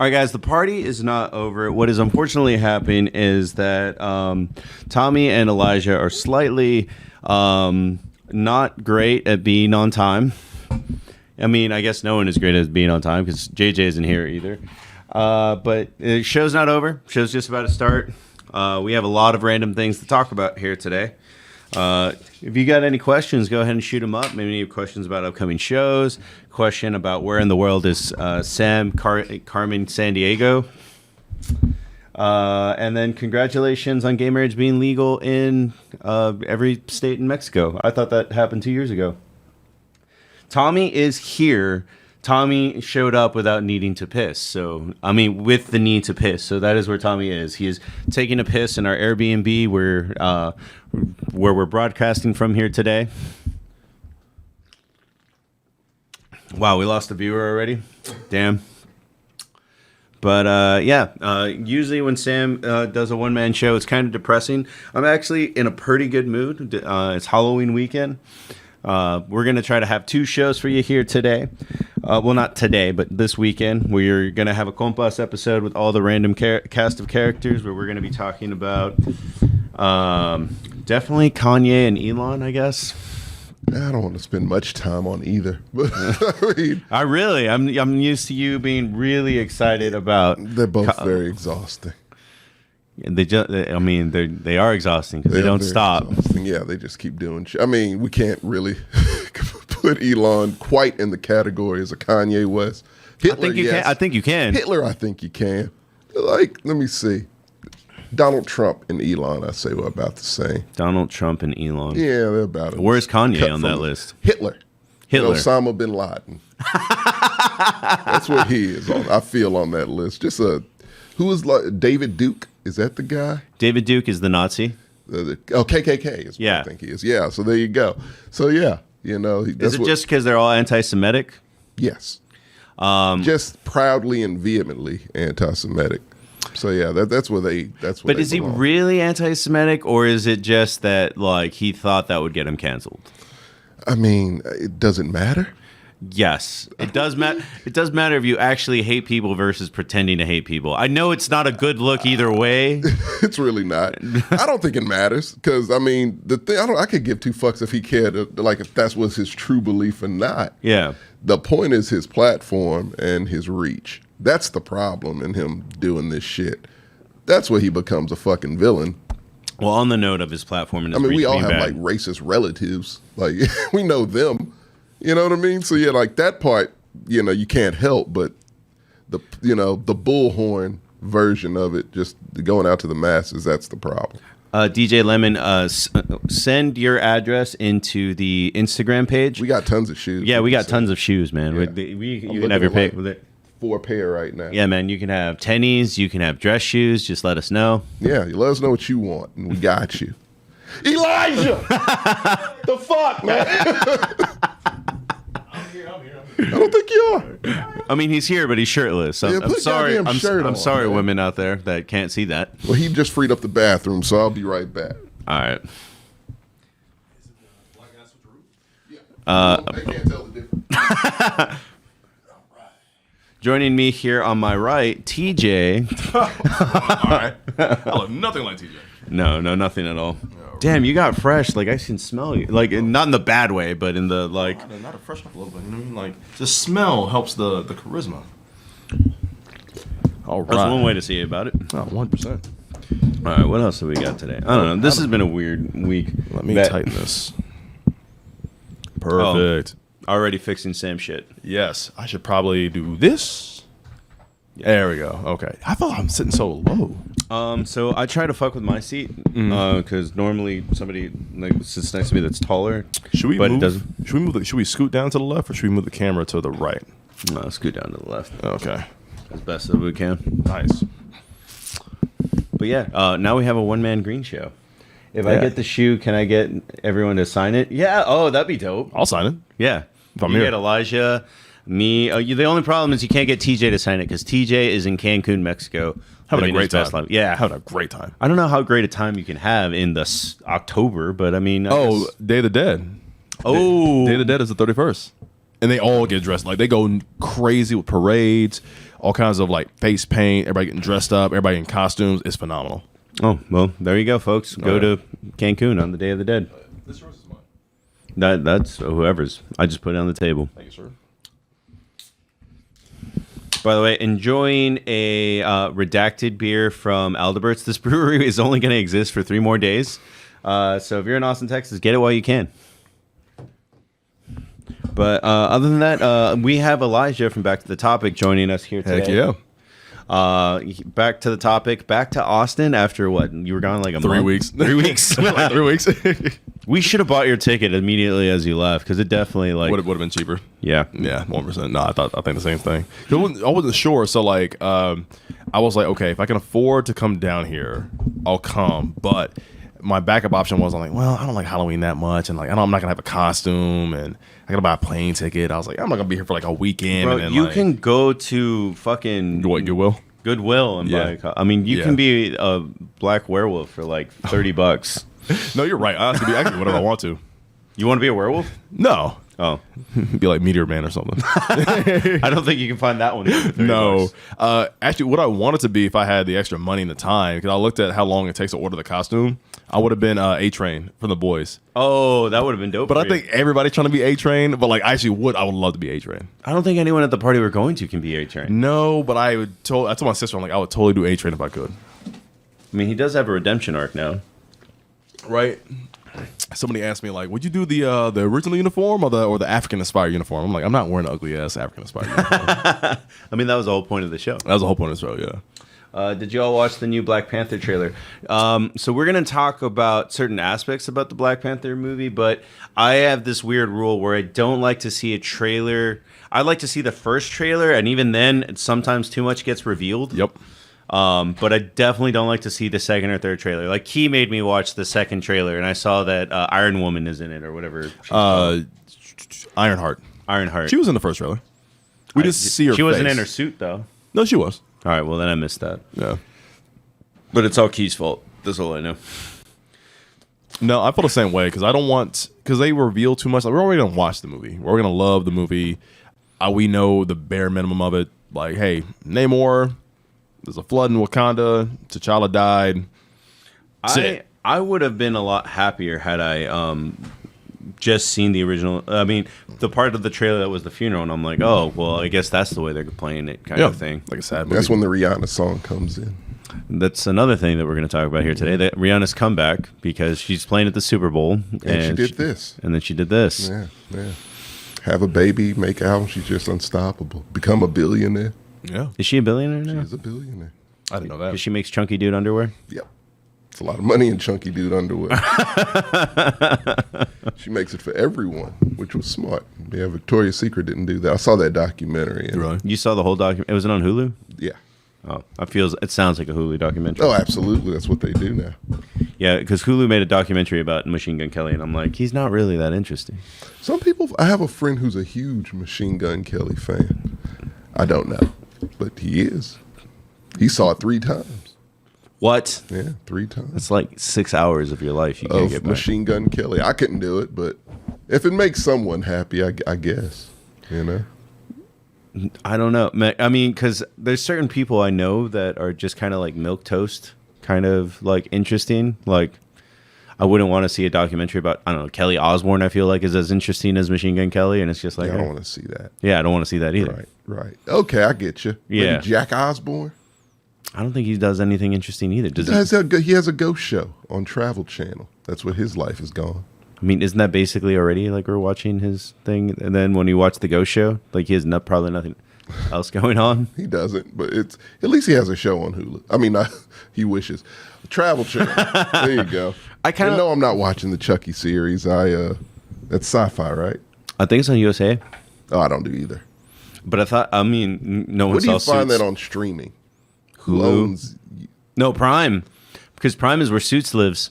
All right, guys, the party is not over. What is unfortunately happening is that Tommy and Elijah are slightly not great at being on time. I mean, I guess no one is great at being on time because JJ isn't here either. But the show's not over. Show's just about to start. We have a lot of random things to talk about here today. If you got any questions, go ahead and shoot them up. Maybe you have questions about upcoming shows, question about where in the world is Carmen San Diego. And then congratulations on gay marriage being legal in every state in Mexico. I thought that happened 2 years ago. Tommy is here. Tommy showed up without needing to piss. So, I mean, with the need to piss. So that is where Tommy is. He is taking a piss in our Airbnb where we're broadcasting from here today. Wow, we lost a viewer already. Damn. But usually when Sam does a one-man show, it's kind of depressing. I'm actually in a pretty good mood. It's Halloween weekend. We're going to try to have 2 shows for you here today. Well, not today, but this weekend. We're going to have a Compas episode with all the random cast of characters where we're going to be talking about definitely Kanye and Elon, I guess. I don't want to spend much time on either. But I'm used to you being really excited about. They're both very exhausting. They are exhausting because they don't stop. Exhausting. Yeah, they just keep doing shit. I mean, we can't really put Elon quite in the category as a Kanye West. Hitler, I think you can. Hitler, I think you can. Like, let me see. Donald Trump and Elon, I say, we're about the same. Donald Trump and Elon. Yeah, they're about it. Where's Kanye on that list? Hitler. Osama bin Laden. That's what he is on. I feel on that list. Who is like David Duke? Is that the guy? David Duke is the Nazi. KKK is what I think he is. Yeah, so there you go. So yeah, is it just because they're all anti-Semitic? Yes. Just proudly and vehemently anti-Semitic. So yeah, that's where they. That's what. But is he really anti-Semitic, or is it just that like he thought that would get him canceled? I mean, it doesn't matter. Yes, it does matter. It does matter if you actually hate people versus pretending to hate people. I know it's not a good look either way. It's really not. I don't think it matters because I mean the thing. I could give 2 fucks if he cared. Like if that was his true belief or not. Yeah. The point is his platform and his reach. That's the problem in him doing this shit. That's where he becomes a fucking villain. Well, on the note of his platform and his reach, we all have like racist relatives. Like we know them. You know what I mean? So yeah, like that part, you can't help but the bullhorn version of it, just going out to the masses. That's the problem. DJ Lemon, send your address into the Instagram page. We got tons of shoes. Yeah, we got tons of shoes, man. Yeah. You can have your pick with it. 4 pair right now. Yeah, man. You can have tennies. You can have dress shoes. Just let us know. Yeah, you let us know what you want, and we got you. Elijah, the fuck, man. I don't think you are. I mean, he's here, but he's shirtless. I'm sorry. I'm sorry, man. Women out there that can't see that. Well, he just freed up the bathroom, so I'll be right back. All right. They can't tell the difference. Joining me here on my right, TJ. All right. I look nothing like TJ. No, nothing at all. Damn, you got fresh. Like, I can smell you. Like, not in the bad way, but in the, like... Not to freshen up a little bit, you know what I mean? Like, the smell helps the charisma. All right. That's one way to see about it. 100%. All right, what else have we got today? I don't know. This has been a weird week. Let me tighten this. Perfect. Already fixing Sam shit. Yes. I should probably do this. There we go. Okay. I thought I'm sitting so low. So I try to fuck with my seat because normally somebody like sits next to me that's taller. Should we but move? It doesn't. Should we scoot down to the left, or should we move the camera to the right? No, scoot down to the left. Okay. As best as we can. Nice. But yeah, now we have a one-man green show. If I get the shoe, can I get everyone to sign it? Yeah. Oh, that'd be dope. I'll sign it. Yeah. If I'm you here. Get Elijah, me. The only problem is you can't get TJ to sign it because TJ is in Cancun, Mexico. Having a great time. Yeah. Having a great time. I don't know how great a time you can have in the October, but I mean. Day of the Dead. Oh. Day of the Dead is the 31st. And they all get dressed. Like, they go crazy with parades. all kinds of like face paint, everybody getting dressed up, everybody in costumes. It's phenomenal. Oh, well, there you go, folks. Go to Cancun on the Day of the Dead. This yours is mine. That's whoever's. I just put it on the table. Thank you, sir. By the way, enjoying a redacted beer from Alderbert's. This brewery is only going to exist for 3 more days. So if you're in Austin, Texas, get it while you can. But other than that, we have Elijah from Back to the Topic joining us here today. Heck yeah. Back to the topic, back to Austin after what? You were gone like a 3 month? weeks. 3 weeks. Like 3 weeks. We should have bought your ticket immediately as you left because it definitely like would have been cheaper. Yeah. Yeah, 1%. No, I think the same thing. I wasn't sure, so like, I was like, okay, if I can afford to come down here, I'll come. But my backup option was, I'm like, well, I don't like Halloween that much, and like, I'm not gonna have a costume, and I gotta buy a plane ticket. I was like, I'm not gonna be here for like a weekend. Bro, and then, you like, can go to fucking what, Goodwill? Goodwill and Yeah. buy. I mean, you Yeah. can be a black werewolf for like $30. No, you're right. I can be whatever I want to. You want to be a werewolf? No, Oh, be like Meteor Man or something. I don't think you can find that one. For $30. No, actually, what I wanted to be if I had the extra money and the time, because I looked at how long it takes to order the costume, I would have been A-Train from the boys. Oh, that would have been dope. But for I you. think everybody's trying to be A-Train. But like, I would love to be A-Train. I don't think anyone at the party we're going to can be A-Train. No, but I told my sister, I'm like, I would totally do A-Train if I could. I mean, he does have a redemption arc now. Right. Somebody asked me like, would you do the original uniform or the African inspired uniform? I'm like, I'm not wearing an ugly ass African inspired uniform. I mean, that was the whole point of the show. That was the whole point of the show. Yeah. Did you all watch the new Black Panther trailer? So we're going to talk about certain aspects about the Black Panther movie, but I have this weird rule where I don't like to see a trailer. I like to see the first trailer, and even then, sometimes too much gets revealed. Yep. But I definitely don't like to see the second or third trailer. Like, Key made me watch the second trailer, and I saw that Iron Woman is in it, or whatever she's called. Ironheart. Ironheart. She was in the first trailer. We just see her She wasn't face. in her suit, though. No, she was. All right, well, then I missed that. Yeah. But it's all Key's fault. That's all I know. No, I feel the same way because I don't want because they reveal too much. Like, we're already gonna watch the movie. We're gonna love the movie. We know the bare minimum of it. Like, hey, Namor, there's a flood in Wakanda. T'Challa died. I would have been a lot happier had I just seen the original. I mean, the part of the trailer that was the funeral, and I'm like, oh, well, I guess that's the way they're playing it, kind of thing. Like a sad movie. That's when the Rihanna song comes in. That's another thing that we're going to talk about here today. That Rihanna's comeback because she's playing at the Super Bowl, And she did this. and then she did this. Yeah, yeah. Have a baby, make album. She's just unstoppable. Become a billionaire. Yeah, Is she a billionaire now? She's a billionaire. I didn't know that. Because she makes chunky dude underwear. Yep. It's a lot of money in chunky dude underwear. She makes it for everyone, which was smart. Yeah, Victoria's Secret didn't do that. I saw that documentary. And Really? You saw the whole document. Was it on Hulu? Yeah. Oh, it sounds like a Hulu documentary. Oh, absolutely. That's what they do now. Yeah, because Hulu made a documentary about Machine Gun Kelly, and I'm like, he's not really that interesting. Some people, I have a friend who's a huge Machine Gun Kelly fan. I don't know, but he is. He saw it 3 times. What? Yeah, 3 times. That's like 6 hours of your life you can't Of get back. Machine Gun Kelly. I couldn't do it, but if it makes someone happy, I guess, you know. I don't know. I mean, because there's certain people I know that are just kind of like milquetoast, kind of like interesting. Like, I wouldn't want to see a documentary about, I don't know, Kelly Osbourne, I feel like is as interesting as Machine Gun Kelly. And it's just like, Yeah, I don't want to see that. yeah, I don't want to see that either. Right. Okay, I get you. Yeah. Maybe Jack Osbourne. I don't think he does anything interesting either. Does he? He has a ghost show on Travel Channel. That's what his life is gone. I mean, isn't that basically already like we're watching his thing? And then when you watch the Ghost Show, like he has probably nothing else going on. He doesn't, but it's at least he has a show on Hulu. I mean, he wishes. Travel Channel. There you go. I kinda- know I'm not watching the Chucky series. That's sci-fi, right? I think it's on USA, Oh, I don't do either. but I thought, I mean, no one Where do saw you find Suits. that on streaming? Who Hulu? owns? No, Prime, because Prime is where Suits lives.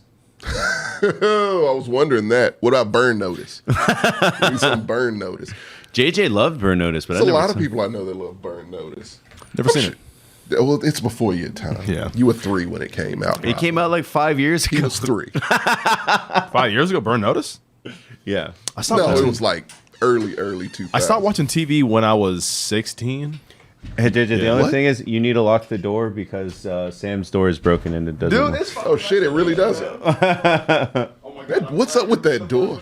Oh, I was wondering that. What about Burn Notice? Maybe some Burn Notice. JJ loved Burn Notice, but There's I a never lot of saw- people I know that love Burn Notice. Never seen it. Well, it's before your time. Yeah. You were 3 when it came out. It came out like 5 years He ago. was 3. 5 years ago, Burn Notice. Yeah. I stopped No, it watching. was like early 2000s. I stopped watching TV when I was 16. Hey, JJ, the only What? thing is you need to lock the door because Sam's door is broken and it doesn't. Dude, it's fine. Oh shit! It really doesn't. What's up with that door?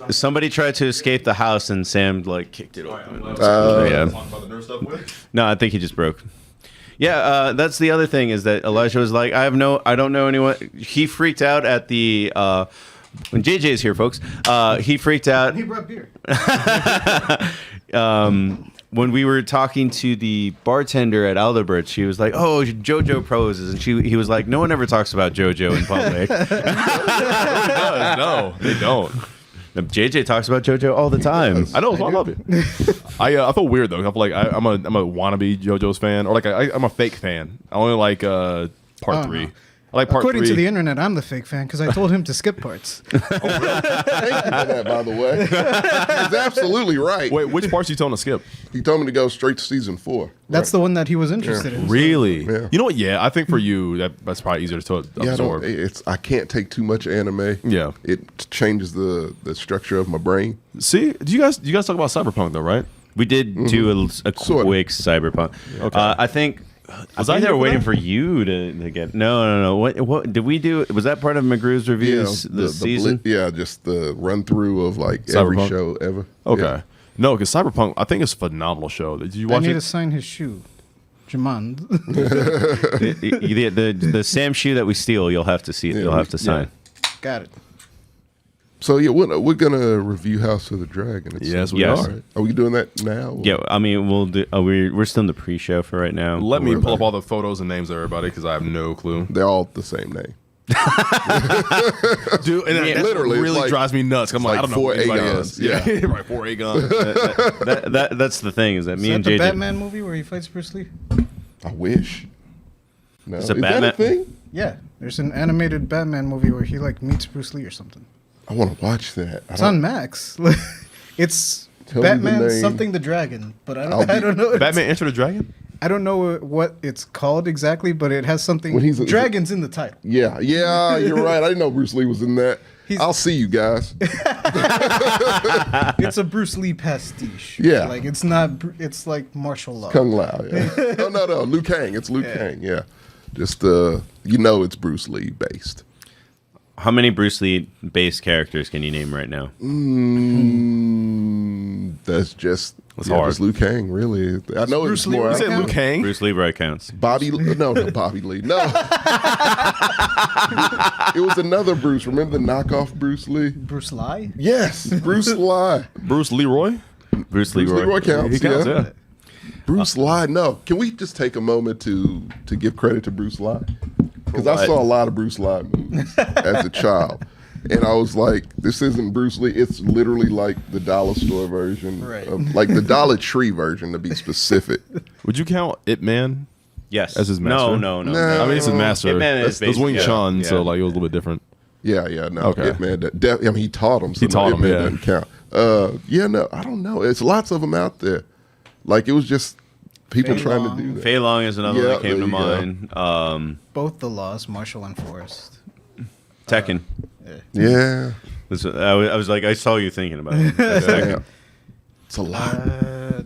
Somebody tried to escape the house and Sam like kicked it open. Yeah. No, I think he just broke. Yeah, that's the other thing is that Elijah was like, I don't know anyone. He freaked out at the when JJ is here, folks. He freaked out. He brought beer. When we were talking to the bartender at Aldebert, she was like, "Oh, JoJo poses," and he was like, "No one ever talks about JoJo in public." No, they don't. JJ talks about JoJo all the time. I know. I love it. I feel weird though. I feel like I'm a wannabe JoJo's fan, or like I'm a fake fan. I only like part Oh, 3. no. I like part According 3. to the internet, I'm the fake fan because I told him to skip parts. Thank you for that, by the way. He's absolutely right. Wait, which parts you telling to skip? He told me to go straight to season 4. That's the one that he was interested in. Really? Yeah. You know what? Yeah, I think for you that's probably easier to Yeah, absorb. I can't take too much anime. Yeah. It changes the structure of my brain. See, do you guys talk about Cyberpunk though, right? We did do a Sorta. quick cyberpunk. Okay. I think Was I they here were for waiting that? for you to get. No. What did we do? Was that part of McGrew's reviews this season? Just the run through of like every Cyberpunk? show ever. Okay. Yeah. No, because Cyberpunk, I think it's a phenomenal show. Did you I watch need it? to sign his shoe. Jamond. the Sam shoe that we steal, you'll have to see. You'll have to sign. Got it. So yeah, we're gonna review House of the Dragon. Yes, we Yes. are. Are we doing that now? or- Yeah, I mean, we'll do. We're still in the pre-show for right now. Let me worry pull about up all the photos and names of everybody because I have no clue. They're all the same name. Dude, and Yeah, that literally, it's really like- drives me nuts. I'm like, I like don't know 4 who anybody Aegons, is. yeah. Right, 4 Aegon. That's the thing is that me Is and that the JJ. Batman movie where he fights Bruce Lee? I wish. No, It's is a that Batman- a thing? Yeah. There's an animated Batman movie where he like meets Bruce Lee or something. I want to watch that. It's on Max. It's Tell me the Batman name. something the Dragon, but I I'll don't know. Batman Enter the Dragon? I don't know what it's called exactly, but it has something. When he's a- Dragons in the title. Yeah, you're right. I didn't know Bruce Lee was in that. I'll see you guys. It's a Bruce Lee pastiche. Yeah. Like it's not. It's like martial law. Kung Lao. Yeah. no. Liu Kang. It's Liu Kang. Yeah. Just it's Bruce Lee based. How many Bruce Lee based characters can you name right now? That's just hard. just Liu Kang. Really, I know Bruce it's Lee more. right You said now? Liu Kang? Bruce Lee right counts. Bobby, no, Bobby Lee. No, it was another Bruce. Remember the knockoff Bruce Lee? Bruce Lee. Yes, Bruce Lee. Bruce Leroy? Bruce Bruce Leroy. Leroy counts. He counts, yeah. Bruce Lee. No, can we just take a moment to give credit to Bruce Lee? Because I saw a lot of Bruce Lee movies as a child. And I was like, this isn't Bruce Lee. It's literally like the dollar store version. Right. Of, like the Dollar Tree version, to be specific. Would you count Ip Man? Yes. As his master? No. No. I mean, it's his master. Ip Man is That's Wing basic, Chun, yeah. so like it was a little bit different. No. Okay. Ip Man, I mean, he taught him. So He taught him, Ip Man yeah. doesn't count. No, I don't know. It's lots of them out there. Like, it was just people Fei trying Long. to do that. Fei Long is another one Yeah, that came to there you mind. Both the laws, Marshall and Forrest. Tekken. Yeah. I was like, I saw you thinking about it. That's Tekken. Yeah. It's a lot.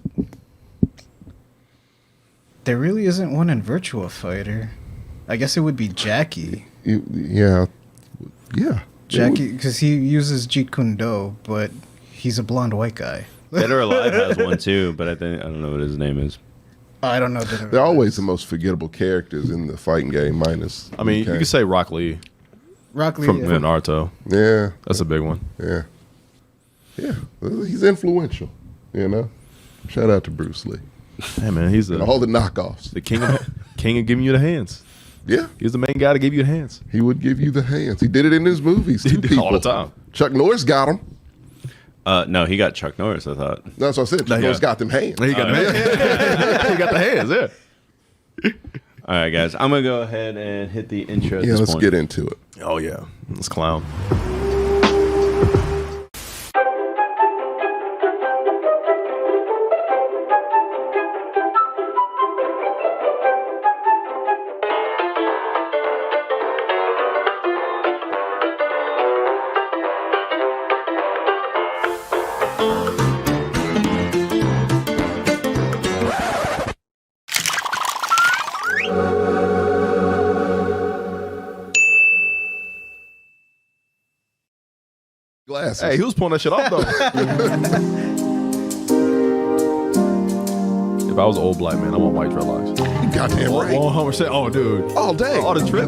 There really isn't one in Virtua Fighter. I guess it would be Jackie. Yeah. Jackie, because he uses Jeet Kune Do, but he's a blonde white guy. Dead or Alive has one too, but I don't know what his name is. I don't know. They're always the most forgettable characters in the fighting game, minus. I mean, Liu Kang. you could say Rock Lee Rock Lee. from yeah. Naruto. Yeah. That's a big one. Yeah. Yeah. He's influential, you know? Shout out to Bruce Lee. Hey man, he's And the all the knockoffs. king of giving you the hands. Yeah. He's the main guy to give you the hands. He would give you the hands. He did it in his movies. He Two did people. all the time. Chuck Norris got him. No, he got Chuck Norris, I thought. That's what I said. Chuck Norris got them hands. He got the hands. He got the hands. Yeah. All right, guys. I'm going to go ahead and hit the intro at Yeah, this let's point. get into it. Oh yeah, this clown. glasses. Hey, he was pulling that shit off though. If I was an old black man, I want white dreadlocks. Goddamn right. 100%. Oh, dude. All day. All the trip.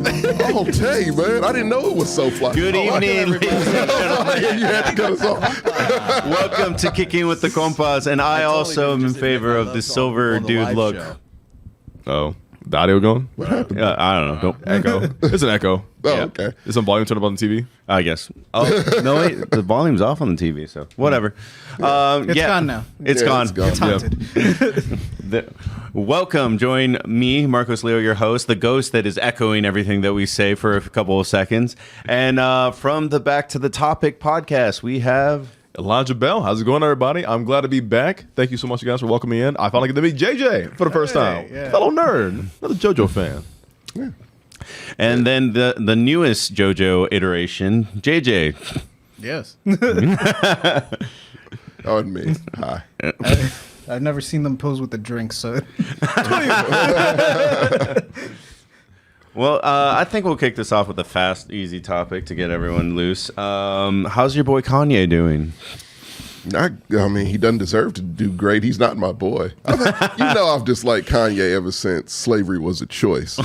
All day, man. I didn't know it was so fly. Good evening, ladies and gentlemen. You had to cut us off. Welcome to Kicking with the Compas, and I also am in favor of the silver dude look. Oh, the audio going? What happened? Yeah, I don't know. Echo. It's an echo. Oh, Yeah. okay. Is some volume turned up on the TV? I guess. Oh no, wait. The volume's off on the TV, so whatever. It's gone now. It's Yeah, gone. it's gone. It's haunted. Welcome. Join me, Marcos Leo, your host, the ghost that is echoing everything that we say for a couple of seconds. And from the Back to the Topic podcast, we have Elijah Bell. How's it going, everybody? I'm glad to be back. Thank you so much, you guys, for welcoming me in. I finally get to meet JJ for the first time. yeah. Fellow nerd. Another JoJo fan. Yeah. and then the newest JoJo iteration, JJ. Yes. Oh, and me. Hi. I've never seen them pose with a drink, so Well, I think we'll kick this off with a fast, easy topic to get everyone loose. How's your boy Kanye doing? I mean, he doesn't deserve to do great. He's not my boy. I've disliked Kanye ever since slavery was a choice.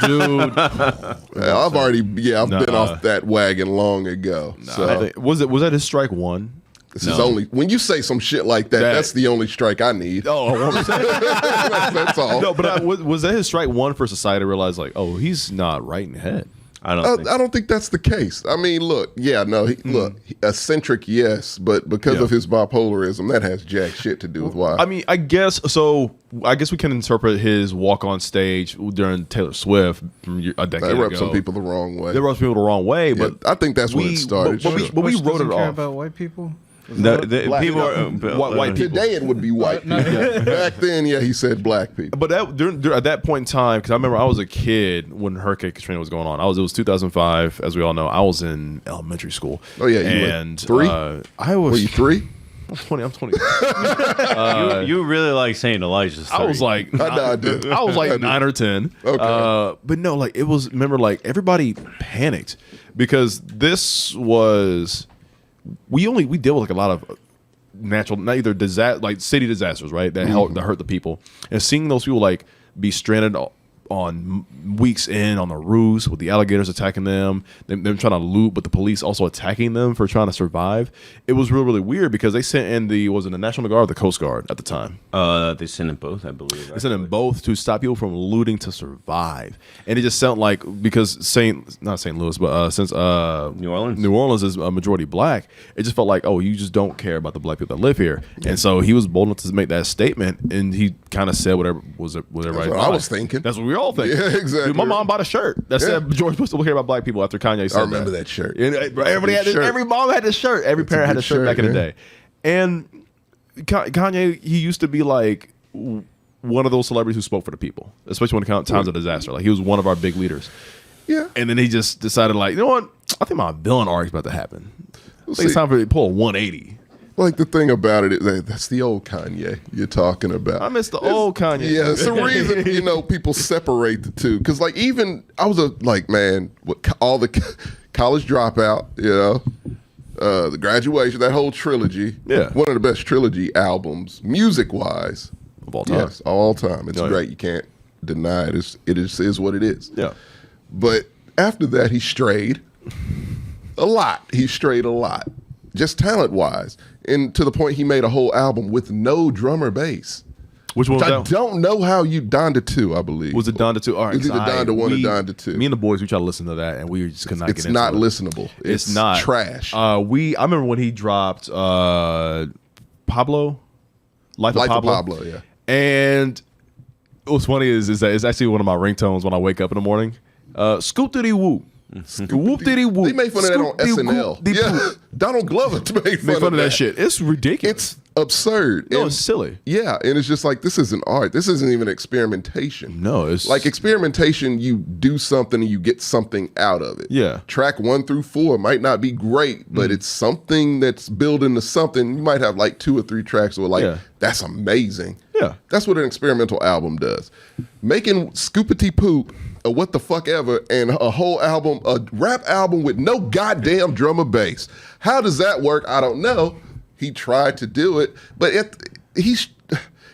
Dude. I've been off that wagon long ago. So Was that his strike one? this is only when you say some shit like that. That's the only strike I need. Oh, 100%. That's all. No, but was that his strike one for society to realize, like, oh, he's not right in the head? I don't think that's the case. I mean, look, eccentric, yes, but because of his bipolarism, that has jack shit to do with why. I mean, I guess we can interpret his walk on stage during Taylor Swift from a decade that ago. rubs some people the wrong way. That rubs people the wrong way, Yeah, but I think that's when it started. But we Bush wrote doesn't it care off. about white people. Black people people. are White people. Today it would be white people. Back then, he said black people. But at that point in time, because I remember I was a kid when Hurricane Katrina was going on. It was 2005, as we all know. I was in elementary school. Oh yeah, you and were 3. I was. Were you 3? I'm 20. I'm 20. you really like saying Elijah's. I was like, I did. I was like 9 or 10. Okay. But no, like it was. Remember, like everybody panicked because this was. We deal with like a lot of natural, not either disaster, like city disasters, right? That hurt the people, and seeing those people like be stranded on weeks in on the roofs with the alligators attacking them, them trying to loot, but the police also attacking them for trying to survive. It was really, really weird because they sent in the National Guard or the Coast Guard at the time. They sent in both, I believe. They sent in both to stop people from looting to survive, and it just sounded like because not St. Louis, but since New Orleans is a majority black, it just felt like, oh, you just don't care about the black people that live here, and so he was bold enough to make that statement, and he kind of said whatever That's what I was thinking. That's what we all think. Yeah, exactly. Dude, my mom bought a shirt that said George Bush don't care about black people after Kanye said I remember that shirt. And everybody had this, shirt. every mom had this shirt. Every It's a parent had good this shirt back shirt, in the man. day. And Kanye, he used to be like one of those celebrities who spoke for the people, especially when it comes to times of disaster. Like he was one of our big leaders. Yeah. And then he just decided, like, you know what? I think my villain arc is about to happen. I think see. it's time for me to pull a 180. Like the thing about it is that's the old Kanye you're talking about. I miss the old Kanye. Yeah, it's the reason people separate the two. Because like even I was all the college dropout, the graduation, that whole trilogy. Yeah. One of the best trilogy albums, music wise, Of all time. Yes, all time. It's Oh, yeah. great. You can't deny it. It is what it is. Yeah. But after that, he strayed a lot. Just talent wise, and to the point he made a whole album with no drummer bass. Which one was I that? don't know how you Donda 2, I believe. Was it Donda 2? All right. It was either Donda 1 or Donda 2. Me and the boys, we tried to listen to that, and we just could not It's get into not it. listenable. It's not trash. I remember when he dropped Pablo, Life of Pablo. Yeah. And what's funny is that it's actually one of my ringtones when I wake up in the morning. Scoop diddy woo. Whoop diddy whoop. They made fun of that on SNL. Yeah, Donald Glover made fun of that shit. It's ridiculous. It's absurd. No, And- it's silly. Yeah, and it's just like, this isn't art. This isn't even experimentation. No, it's Like experimentation, you do something and you get something out of it. Yeah. Track 1 through 4 might not be great, but it's something that's building to something. You might have like 2 or 3 tracks where like, Yeah. that's amazing. Yeah. That's what an experimental album does. Making Scoopity Poop a what the fuck ever, and a whole album, a rap album with no goddamn drum or bass. How does that work? I don't know. He tried to do it, but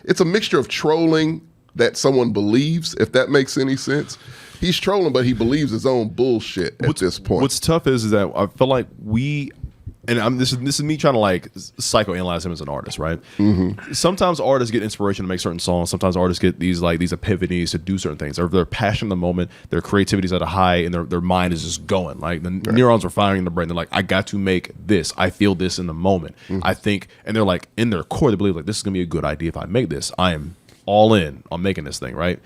it's a mixture of trolling that someone believes, if that makes any sense. He's trolling, but he believes his own bullshit at this point. What's tough is that I feel like this is me trying to like psychoanalyze him as an artist, right? Mm-hmm. Sometimes artists get inspiration to make certain songs. Sometimes artists get these epiphanies to do certain things. Or they're passionate in the moment, their creativity's at a high, and their mind is just going. Like the neurons are firing in the brain. They're like, I got to make this. I feel this in the moment. Mm-hmm. I think, and they're like in their core, they believe like this is gonna be a good idea if I make this. I am all in on making this thing, right?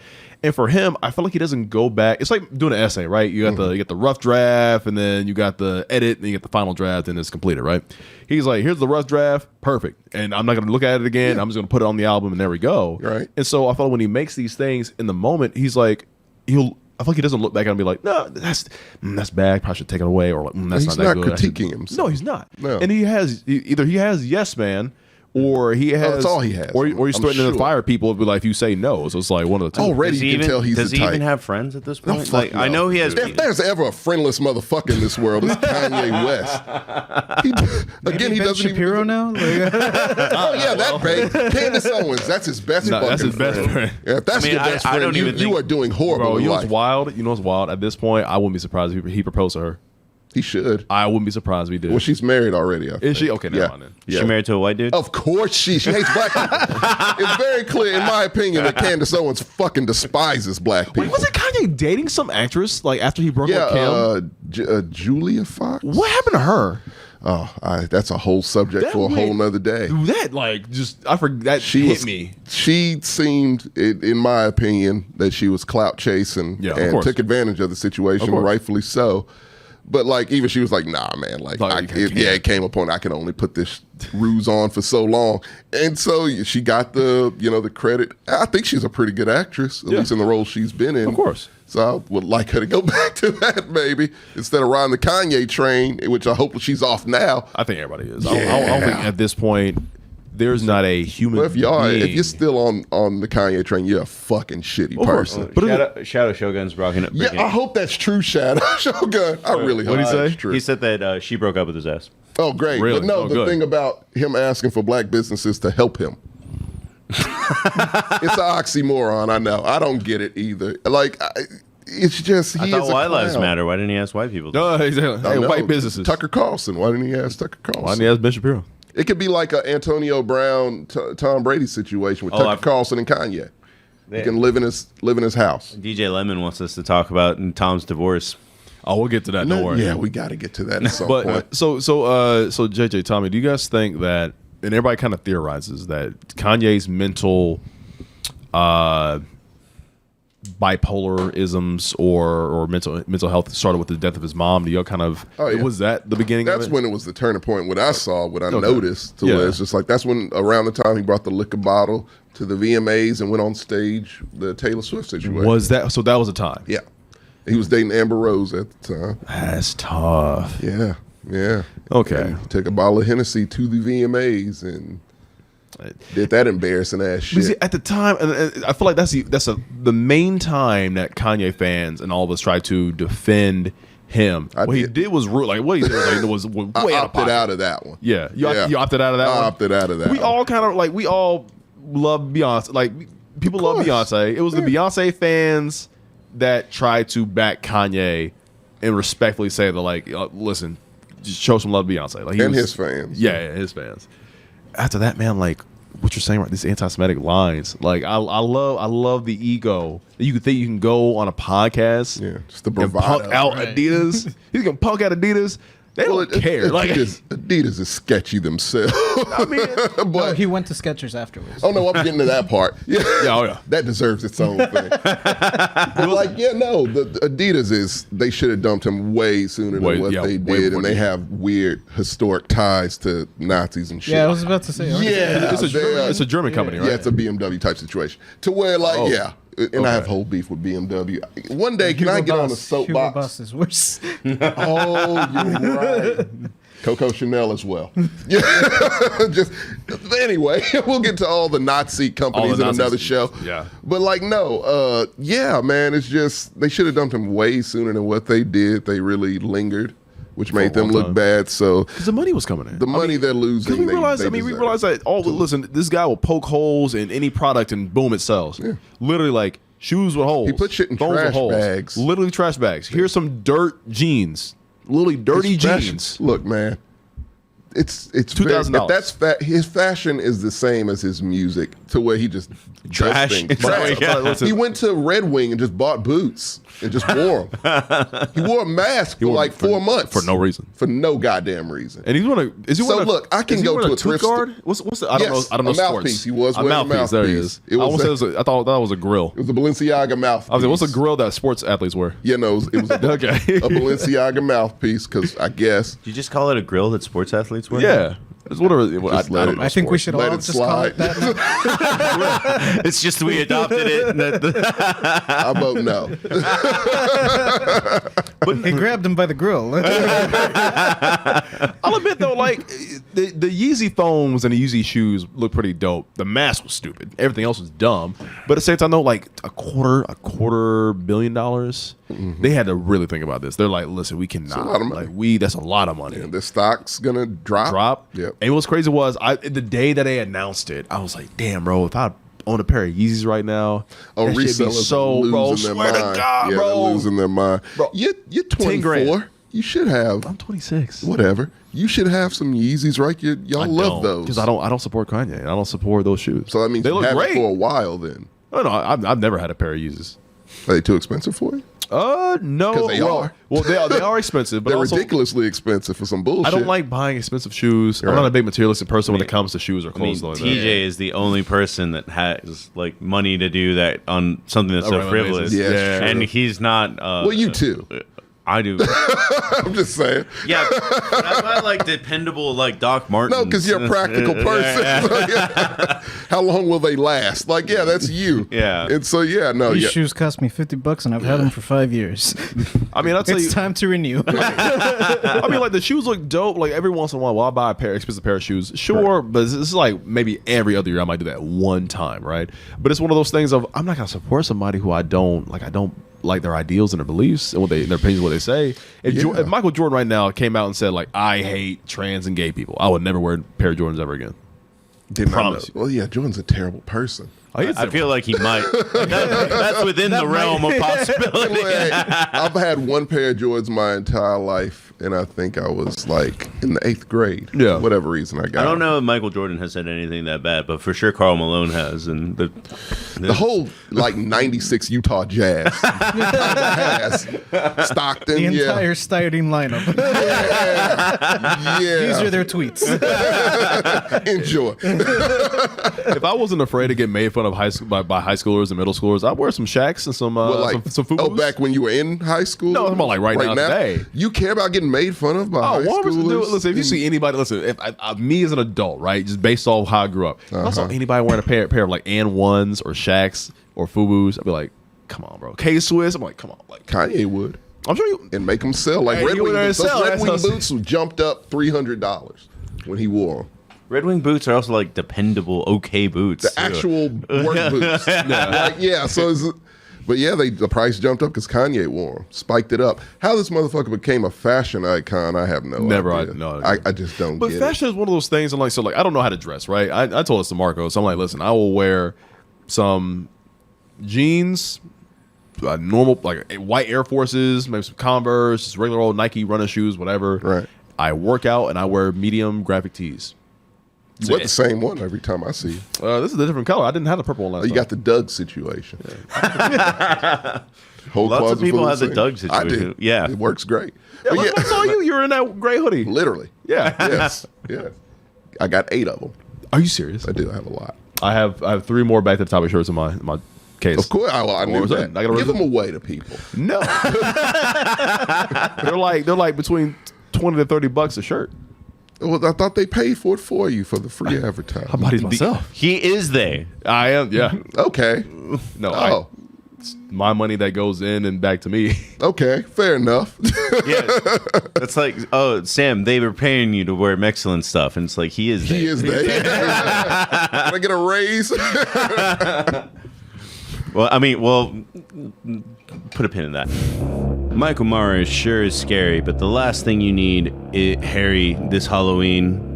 And for him, I feel like he doesn't go back. It's like doing an essay, right? You got the rough draft, and then you got the edit, and you get the final draft, and it's completed, right? He's like, here's the rough draft, perfect. And I'm not going to look at it again. I'm just going to put it on the album, and there we go. Right. And so I feel like when he makes these things in the moment, he's like, I feel like he doesn't look back and be like, no, that's bad. Probably should take it away, or like, that's he's not that not good. critiquing himself. No, he's not. No. And he has Yes Man. Or he has, that's all he has. Or he's threatening to fire people like if you say no. So it's like one of the two. Already you can tell he's does the he type. even have friends at this point? fuck Like, no. I know he has. If there's ever a friendless motherfucker in this world, it's Kanye West. He Ben doesn't Shapiro even. now. Like, Oh yeah, that babe. Candace Owens. That's his best. No, fucking that's his best friend. Yeah, if that's I mean, your best I friend, don't even you think- are doing horrible Bro, in you know life. what's wild? You know what's wild? At this point, I wouldn't be surprised if he proposed to her. He should. I wouldn't be surprised if he did. Well, she's married already. I Is think. she? Okay, never Yeah. mind then. Is she married to a white dude? Of course she hates black people. It's very clear, in my opinion, that Candace Owens fucking despises black people. Wait, wasn't Kanye dating some actress like after he broke up Kim? Julia Fox. What happened to her? Oh, that's a whole subject That for a went- whole nother day. That like just I forgot that She hit was, me. She seemed, in my opinion, that she was clout chasing Yeah, of and course. took advantage of the situation, Of course. rightfully so. But like, even she was like, "Nah, man. Like, Like, it came upon I can only put this ruse on for so long." And so she got the credit. I think she's a pretty good actress, at least in the role she's been in. Of course. So I would like her to go back to that maybe instead of riding the Kanye train, which I hope she's off now. I think everybody is. I don't think at this point there's not a human. But if being. you're still on the Kanye train, you're a fucking shitty Of course. person. But Shadow Shogun's broken up. Yeah, I hope that's true, Shadow Shogun. I really hope What'd he that's say? true. He said that she broke up with his ass. Oh, great. Really? But no, Oh, the good. thing about him asking for black businesses to help him. It's an oxymoron, I know. I don't get it either. Like, it's just, I he thought is a white lives clown. matter. Why didn't he ask white people? No, exactly. I Hey, know. white businesses. Tucker Carlson. Why didn't he ask Tucker Carlson? Why didn't he ask Ben Shapiro? It could be like a Antonio Brown, Tom Brady situation with Tucker Carlson and Kanye. He can live in his house. DJ Lemon wants us to talk about Tom's divorce. Oh, we'll get to that. Don't worry. Yeah, we got to get to that at some point. But so JJ, Tommy, do you guys think that, and everybody kind of theorizes that Kanye's mental bipolarisms or mental health started with the death of his mom? Do y'all kind of was that the beginning That's of it? when it was the turning point. What I saw, what I noticed, where it's just like that's when around the time he brought the liquor bottle to the VMAs and went on stage, the Taylor Swift situation. Was that so? That was a time. Yeah, he was dating Amber Rose at the time. That's tough. Yeah. Okay. And took a bottle of Hennessy to the VMAs and did that embarrassing ass But see, shit. at the time, and I feel like that's the main time that Kanye fans and all of us tried to defend him. What he did was rude. Like what he did was way I out of opted pocket. out of that one. Yeah, you opted out of that I one? opted out of that We one. all kind of like we all love Beyonce. Like people love Beyonce. It was the Beyonce fans that tried to back Kanye and respectfully say that like, listen, just show some love to Beyonce. Like his fans. Yeah, his fans. After that, man, like what you're saying, right? These anti-Semitic lines. Like I love the ego. You can think you can go on a podcast, just the and bravado. punk out Adidas. He's gonna punk out Adidas. They don't care. Adidas is sketchy themselves. I mean, but he went to Skechers afterwards. oh no, I'm getting to that part. Yeah, oh yeah. That deserves its own thing. But the Adidas they should have dumped him way sooner than what they did, and they have weird historic ties to Nazis and shit. Yeah, I was about to say. It's a German company, right? Yeah, it's a BMW type situation. to where and I have whole beef with BMW. One day, can I get on a Hugo soapbox? Boss is worse. Oh, you're right. Coco Chanel as well. Yeah. Just anyway, we'll get to all the Nazi companies in another show. Yeah. But like, no, yeah, man, it's just they should have dumped him way sooner than what they did. They really lingered, which made them look bad. So because the money was coming in. The money they're losing. We realized. We realized that. Oh, listen, this guy will poke holes in any product and boom, it sells. Yeah. Literally, like shoes with holes. He put shit in trash bags. Literally trash bags. Here's some dirt jeans. Literally dirty jeans. Look, man. It's $2,000. That's his fashion is the same as his music, to where he just Trash. Trash. He went to Red Wing and just bought boots and just wore them. He wore a mask for like 4 months for no reason, for no goddamn reason. And he's going to. Is he? So look, I can go to a thrift store. What's the? I don't know. I don't know. A mouthpiece. He was wearing a mouthpiece. There he is. I thought that was a grill. It was a Balenciaga mouthpiece. I was like, what's a grill that sports athletes wear? Yeah, no, it was a Balenciaga mouthpiece because I guess. Did you just call it a grill that sports athletes wear? Yeah. It's whatever. I think we should all just call it that. It's just we adopted it. I vote no. But he grabbed him by the grill. I'll admit though, like the Yeezy foams and the Yeezy shoes look pretty dope. The mask was stupid. Everything else was dumb. But at the same time, though, like a quarter billion dollars, they had to really think about this. They're like, listen, we cannot. That's a lot of money. That's a lot of money. Yeah, the stock's gonna drop. Yep. And what's crazy was the day that they announced it, I was like, damn, bro, if I own a pair of Yeezys right now, that should be so, bro. Swear to God, bro, they're losing their mind. Bro, you're 24. You should have. I'm 26. Whatever. You should have some Yeezys, right? Y'all love those because I don't support Kanye. I don't support those shoes. So that means they you look have great it for a while. Then. Oh no, I've never had a pair of Yeezys. Are they too expensive for you? No. Because they are. Well, they are expensive, but they're also ridiculously expensive for some bullshit. I don't like buying expensive shoes. Right. I'm not a big materialistic person when it comes to shoes or clothes. TJ is the only person that has like money to do that on something that's so frivolous. Yeah, and he's not. Well, you too. I do. I'm just saying. Yeah, but I'm not like dependable like Doc Martens. No, because you're a practical person. Yeah. How long will they last? Like, yeah, that's you. Yeah. And so, These shoes cost me $50 and I've had them for 5 years. I mean, I'll tell you, it's time to renew. I mean, like the shoes look dope. Like every once in a while, I'll buy expensive pair of shoes. Sure, but this is like maybe every other year I might do that one time, right? But it's one of those things of I'm not gonna support somebody who I don't like their ideals and their beliefs and their opinions, what they say. If Michael Jordan right now came out and said like, I hate trans and gay people, I would never wear a pair of Jordans ever again. Promise. Well, yeah, Jordan's a terrible person. I feel like he might. That's within the realm of possibility. I've had one pair of Jordans my entire life, and I think I was like in the 8th grade. Yeah, for whatever reason I got. I don't know if Michael Jordan has said anything that bad, but for sure Karl Malone has, and the whole like '96 Utah Jazz has Stockton, the entire starting lineup. Yeah, these are their tweets. Enjoy. If I wasn't afraid to get made fun of by high schoolers and middle schoolers, I'd wear some Shaqs and some Fubu's. Oh, back when you were in high school? No, I'm about like right now today. You care about getting made fun of by high schoolers? Listen, if you see anybody, if me as an adult, right, just based off how I grew up, if I saw anybody wearing a pair of like N1s or Shaqs or Fubu's, I'd be like, come on, bro. K-Swiss, I'm like, come on. Like Kanye would. I'm sure you. And make them sell. Like Red Wing boots. Those Red Wing boots jumped up $300 when he wore them. Red Wing boots are also like dependable, okay boots. The actual work boots. But yeah, the price jumped up because Kanye wore them, spiked it up. How this motherfucker became a fashion icon, I have no idea. I just don't get it. But fashion is one of those things. I'm like, so like, I don't know how to dress, right? I told this to Marco, so I'm like, listen, I will wear some jeans, normal like white Air Forces, maybe some Converse, just regular old Nike running shoes, whatever. Right. I work out and I wear medium graphic tees. You wear the same one every time I see you. This is a different color. I didn't have the purple one last time. You got the Doug situation. Yeah. Lots of people have the Doug situation. I do. Yeah. It works great. Yeah, I saw you. You were in that gray hoodie. Literally. Yeah. Yes. Yes. I got 8 of them. Are you serious? I do. I have a lot. I have 3 more back to the top of shirts in my case. Of course, I knew that. Give them away to people. No. they're like between $20 to $30 a shirt. Well, I thought they paid for it for you for the free advertising. How about myself? He is they. I am. Yeah. Okay. No. it's my money that goes in and back to me. Okay, fair enough. Yeah, that's like, oh, Sam, they were paying you to wear Mexcellent stuff, and it's like he is. He is there. Can I get a raise? Well, I mean, put a pin in that. Michael Myers sure is scary, but the last thing you need, Harry, this Halloween,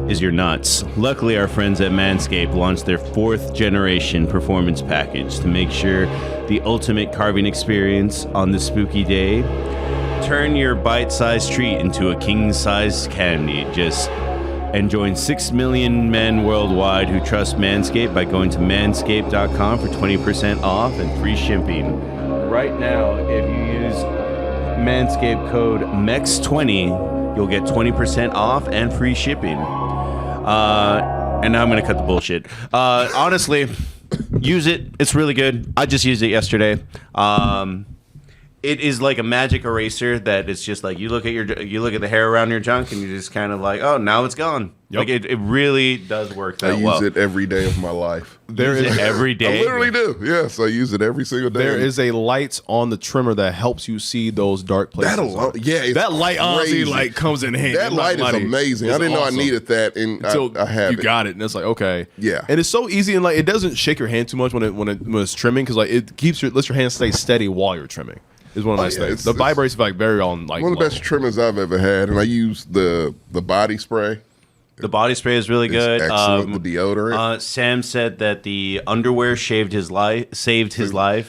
is your nuts. Luckily, our friends at Manscaped launched their 4th generation performance package to make sure the ultimate carving experience on this spooky day. Turn your bite-sized treat into a king-sized candy. And join 6 million men worldwide who trust Manscaped by going to manscaped.com for 20% off and free shipping. Right now, if you use Manscaped code MEX20, you'll get 20% off and free shipping. And now I'm going to cut the bullshit. Honestly, use it. It's really good. I just used it yesterday. It is like a magic eraser that it's just like you look at the hair around your junk and you're just kind of like, oh, now it's gone. Yep. Like it really does work that I well. use it every day of my life. Use it every day. I literally do. Yes, I use it every single day. There is a light on the trimmer that helps you see those dark places. that alone. Yeah, it's That light honestly crazy. like comes in handy. That light is amazing. I didn't know I needed that, and I have you it. got it, and it's like okay, Yeah. and it's so easy, and like it doesn't shake your hand too much when it's trimming because like it lets your hand stay steady while you're trimming. Is one of the nice things. The vibrates like very on like One of the best trimmers I've ever had, and I use the body spray. The body spray is really good. Excellent. The deodorant. Sam said that the underwear saved his life.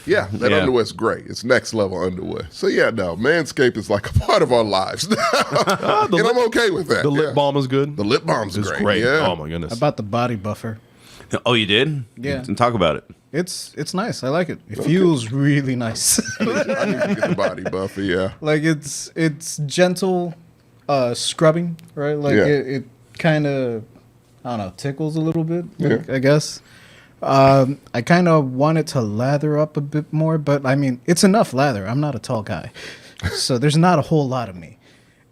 Yeah, that underwear's great. It's next level underwear. So yeah, no, Manscaped is like a part of our lives now, and I'm okay with that. The lip balm is good. The lip balm's is great. Yeah. Oh my goodness. About the body buffer. Oh, you did? Yeah. And talk about it. It's nice. I like it. It feels really nice. I need to get the body buffer. Yeah. Like it's gentle scrubbing, right? Like Yeah. it kind of, I don't know, tickles a little bit, Yeah. I guess. I kind of want it to lather up a bit more, but I mean, it's enough lather. I'm not a tall guy, so there's not a whole lot of me,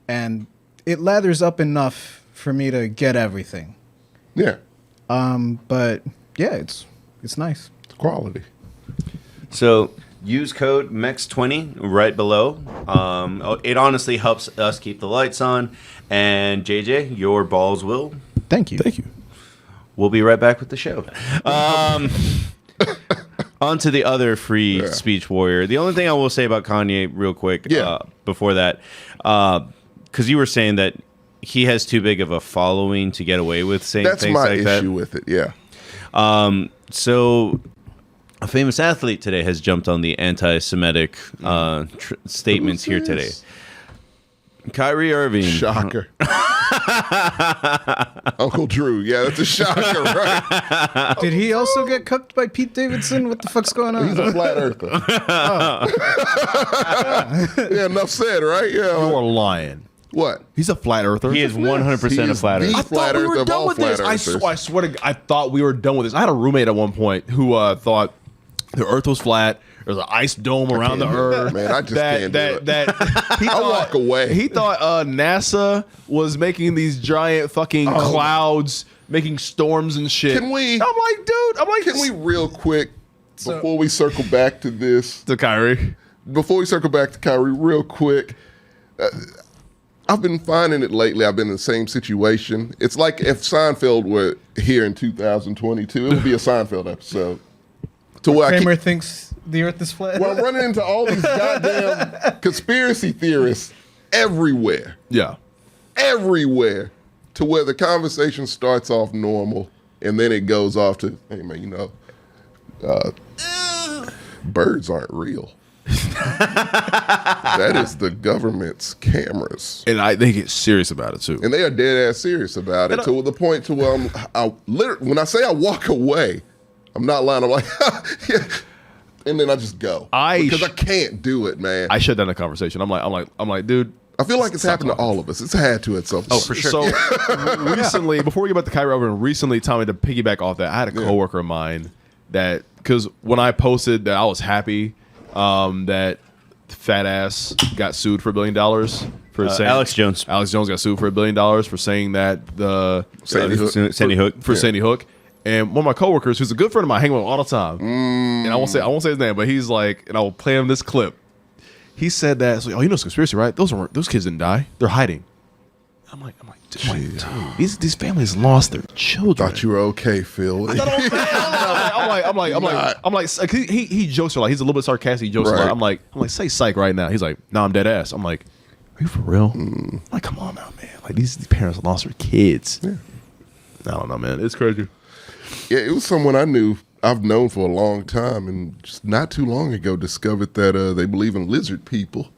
and it lathers up enough for me to get everything. Yeah. But yeah, it's nice. It's quality. So use code MEX20 right below. It honestly helps us keep the lights on. And JJ, your balls will. Thank you. Thank you. We'll be right back with the show. On to the other free speech warrior. The only thing I will say about Kanye real quick before that, because you were saying that he has too big of a following to get away with saying That's things my like that. issue with it. Yeah. So a famous athlete today has jumped on the anti-Semitic statements here today. Kyrie Irving. Shocker. Uncle Drew. Yeah, that's a shocker, right? Did he also get cooked by Pete Davidson? What the fuck's going on? He's a flat earther. Yeah, enough said, right? Yeah. You're lying. What? He's a flat earther. He is 100% a flat the earther. I flat thought we earth were of done all with flat this. earthers. I swear to God, I thought we were done with this. I had a roommate at one point who thought the Earth was flat. There's an ice dome around the can't do Earth. that, man. I just can't do it. He I'll walk away. He thought NASA was making these giant fucking clouds, making storms and shit. Can we- I'm like, dude. I'm like, Can we real quick, before we circle back to this, to Kyrie? before we circle back to Kyrie, real quick, I've been finding it lately. I've been in the same situation. It's like if Seinfeld were here in 2022, it would be a Seinfeld episode. To where Kramer thinks the Earth is flat. well, I'm running into all these goddamn conspiracy theorists everywhere. Yeah. Everywhere. To where the conversation starts off normal and then it goes off to, hey man, you know, birds aren't real. That is the government's cameras. And they get serious about it too. And they are dead ass serious about it to the point to where when I say I walk away, I'm not lying. I'm like, yeah. And then I just go because I can't do it, man. I shut down the conversation. I'm like, dude. I feel like it's happened to all of us. It's had to at some point. Oh, for sure. So recently, before we get back to Kyrie Irving, recently, Tommy, to piggyback off that, I had a coworker of mine that, because when I posted that I was happy that fat ass got sued for $1 billion for saying Alex Jones. Alex Jones got sued for $1 billion for saying that Sandy Hook. Sandy Hook. Sandy Hook. And one of my coworkers, who's a good friend of mine, hang with him all the time, and I won't say his name, but he's like, and I will play him this clip. He said that, it's like, oh, you know, it's a conspiracy, right? Those kids didn't die; they're hiding. I'm like, dude, these families lost their children. Thought you were okay, Phil. I'm like, he jokes a lot. He's a little bit sarcastic. He jokes a lot. I'm like, say psych right now. He's like, no, I'm dead ass. I'm like, are you for real? I'm like, come on now, man. Like these parents lost their kids. Yeah. I don't know, man. It's crazy. Yeah, it was someone I've known for a long time, and just not too long ago discovered that they believe in lizard people.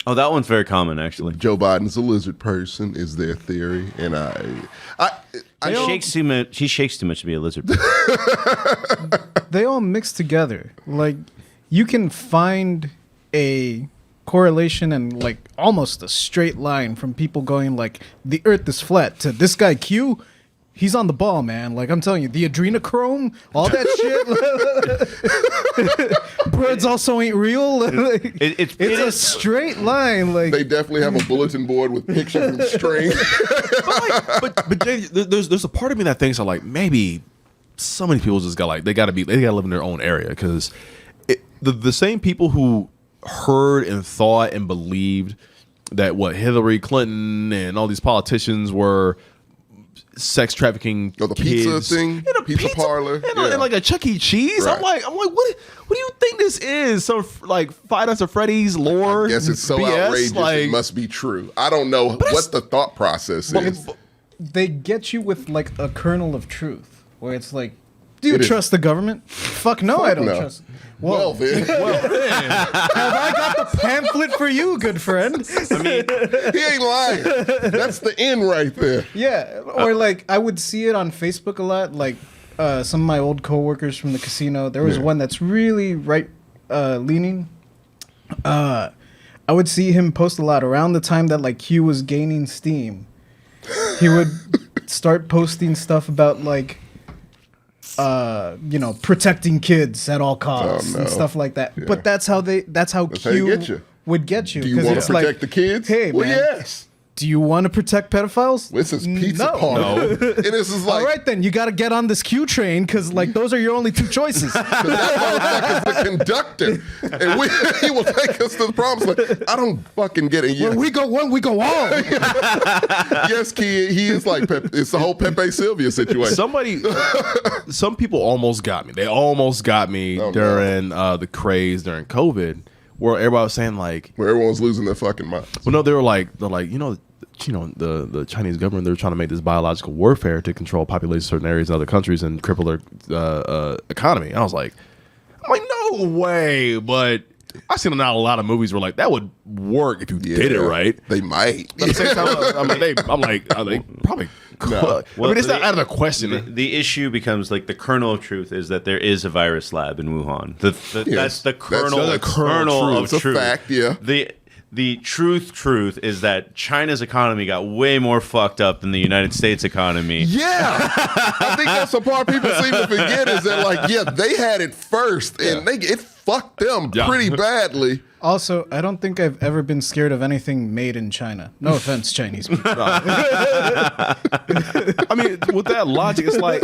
Oh, that one's very common, actually. Joe Biden's a lizard person is their theory, and He shakes too much to be a lizard. They all mix together. Like, you can find a correlation and like almost a straight line from people going like the Earth is flat to this guy Q. He's on the ball, man. Like, I'm telling you, the adrenochrome, all that shit. Birds also ain't real. It's a straight line. Like, they definitely have a bulletin board with pictures and string. but Jay, there's a part of me that thinks that like maybe so many people just got like they gotta live in their own area because the same people who heard and thought and believed that what Hillary Clinton and all these politicians were sex trafficking, the kids, pizza thing, pizza parlor, and like a Chuck E. Cheese. Right. I'm like, what do you think this is? Some like Five Nights at Freddy's lore? I guess it's so BS? outrageous it must be true. I don't know what the thought process is. They get you with like a kernel of truth, where it's like, do you trust the government? Fuck no, I don't trust. Well, then. Have I got the pamphlet for you, good friend? I mean, he ain't lying. That's the end right there. Yeah, or like I would see it on Facebook a lot. Like some of my old coworkers from the casino. There was one that's really right leaning. I would see him post a lot around the time that like Q was gaining steam. He would start posting stuff about like protecting kids at all costs and stuff like that. Yeah. But that's how Q would get you. Do you want to protect the kids? Hey, well, man, yes. Do you want to protect pedophiles? This is pizza party. No. And this is like, all right, then you got to get on this Q train because like those are your only two choices. That motherfucker's the conductor, and he will take us to the promised land. I don't fucking get it. When we go one, we go all. Yes, kid, he is like it's the whole Pepe Sylvia situation. Some people almost got me. They almost got me during the craze during COVID. Where everybody was saying like, where everyone was losing their fucking minds. Well, no, they're like, the Chinese government, they're trying to make this biological warfare to control populations in certain areas in other countries and cripple their economy. And I was like, no way. But I've seen not a lot of movies where like that would work if you did it right. They might. But at the same time, I'm like, they probably. No. Well, it's not out of the question. The issue becomes like the kernel of truth is that there is a virus lab in Wuhan. That's the kernel. That's the kernel of truth. truth. It's a fact. Yeah. The truth is that China's economy got way more fucked up than the United States economy. Yeah, I think that's the part people seem to forget is that like they had it first and it fucked them pretty badly. Also, I don't think I've ever been scared of anything made in China. No offense, Chinese people. I mean, with that logic, it's like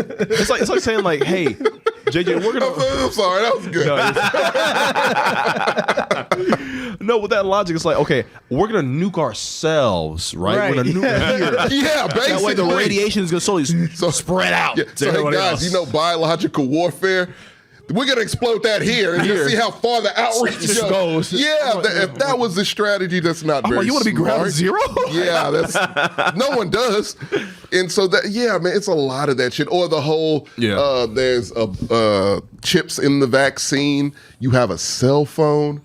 saying like, hey, JJ, we're gonna. I'm sorry, that was good. No, with that logic, it's like, okay, we're gonna nuke ourselves, right? We're gonna nuke here. Yeah, basically. That way, the radiation is gonna slowly spread out. Yeah. So, hey, guys, biological warfare. We're gonna explode that here and just see how far the outreach goes. Yeah, if that was the strategy, that's not very. You want to be ground zero? Yeah, that's no one does. And so that, man, it's a lot of that shit. Or the whole, there's chips in the vaccine. You have a cell phone.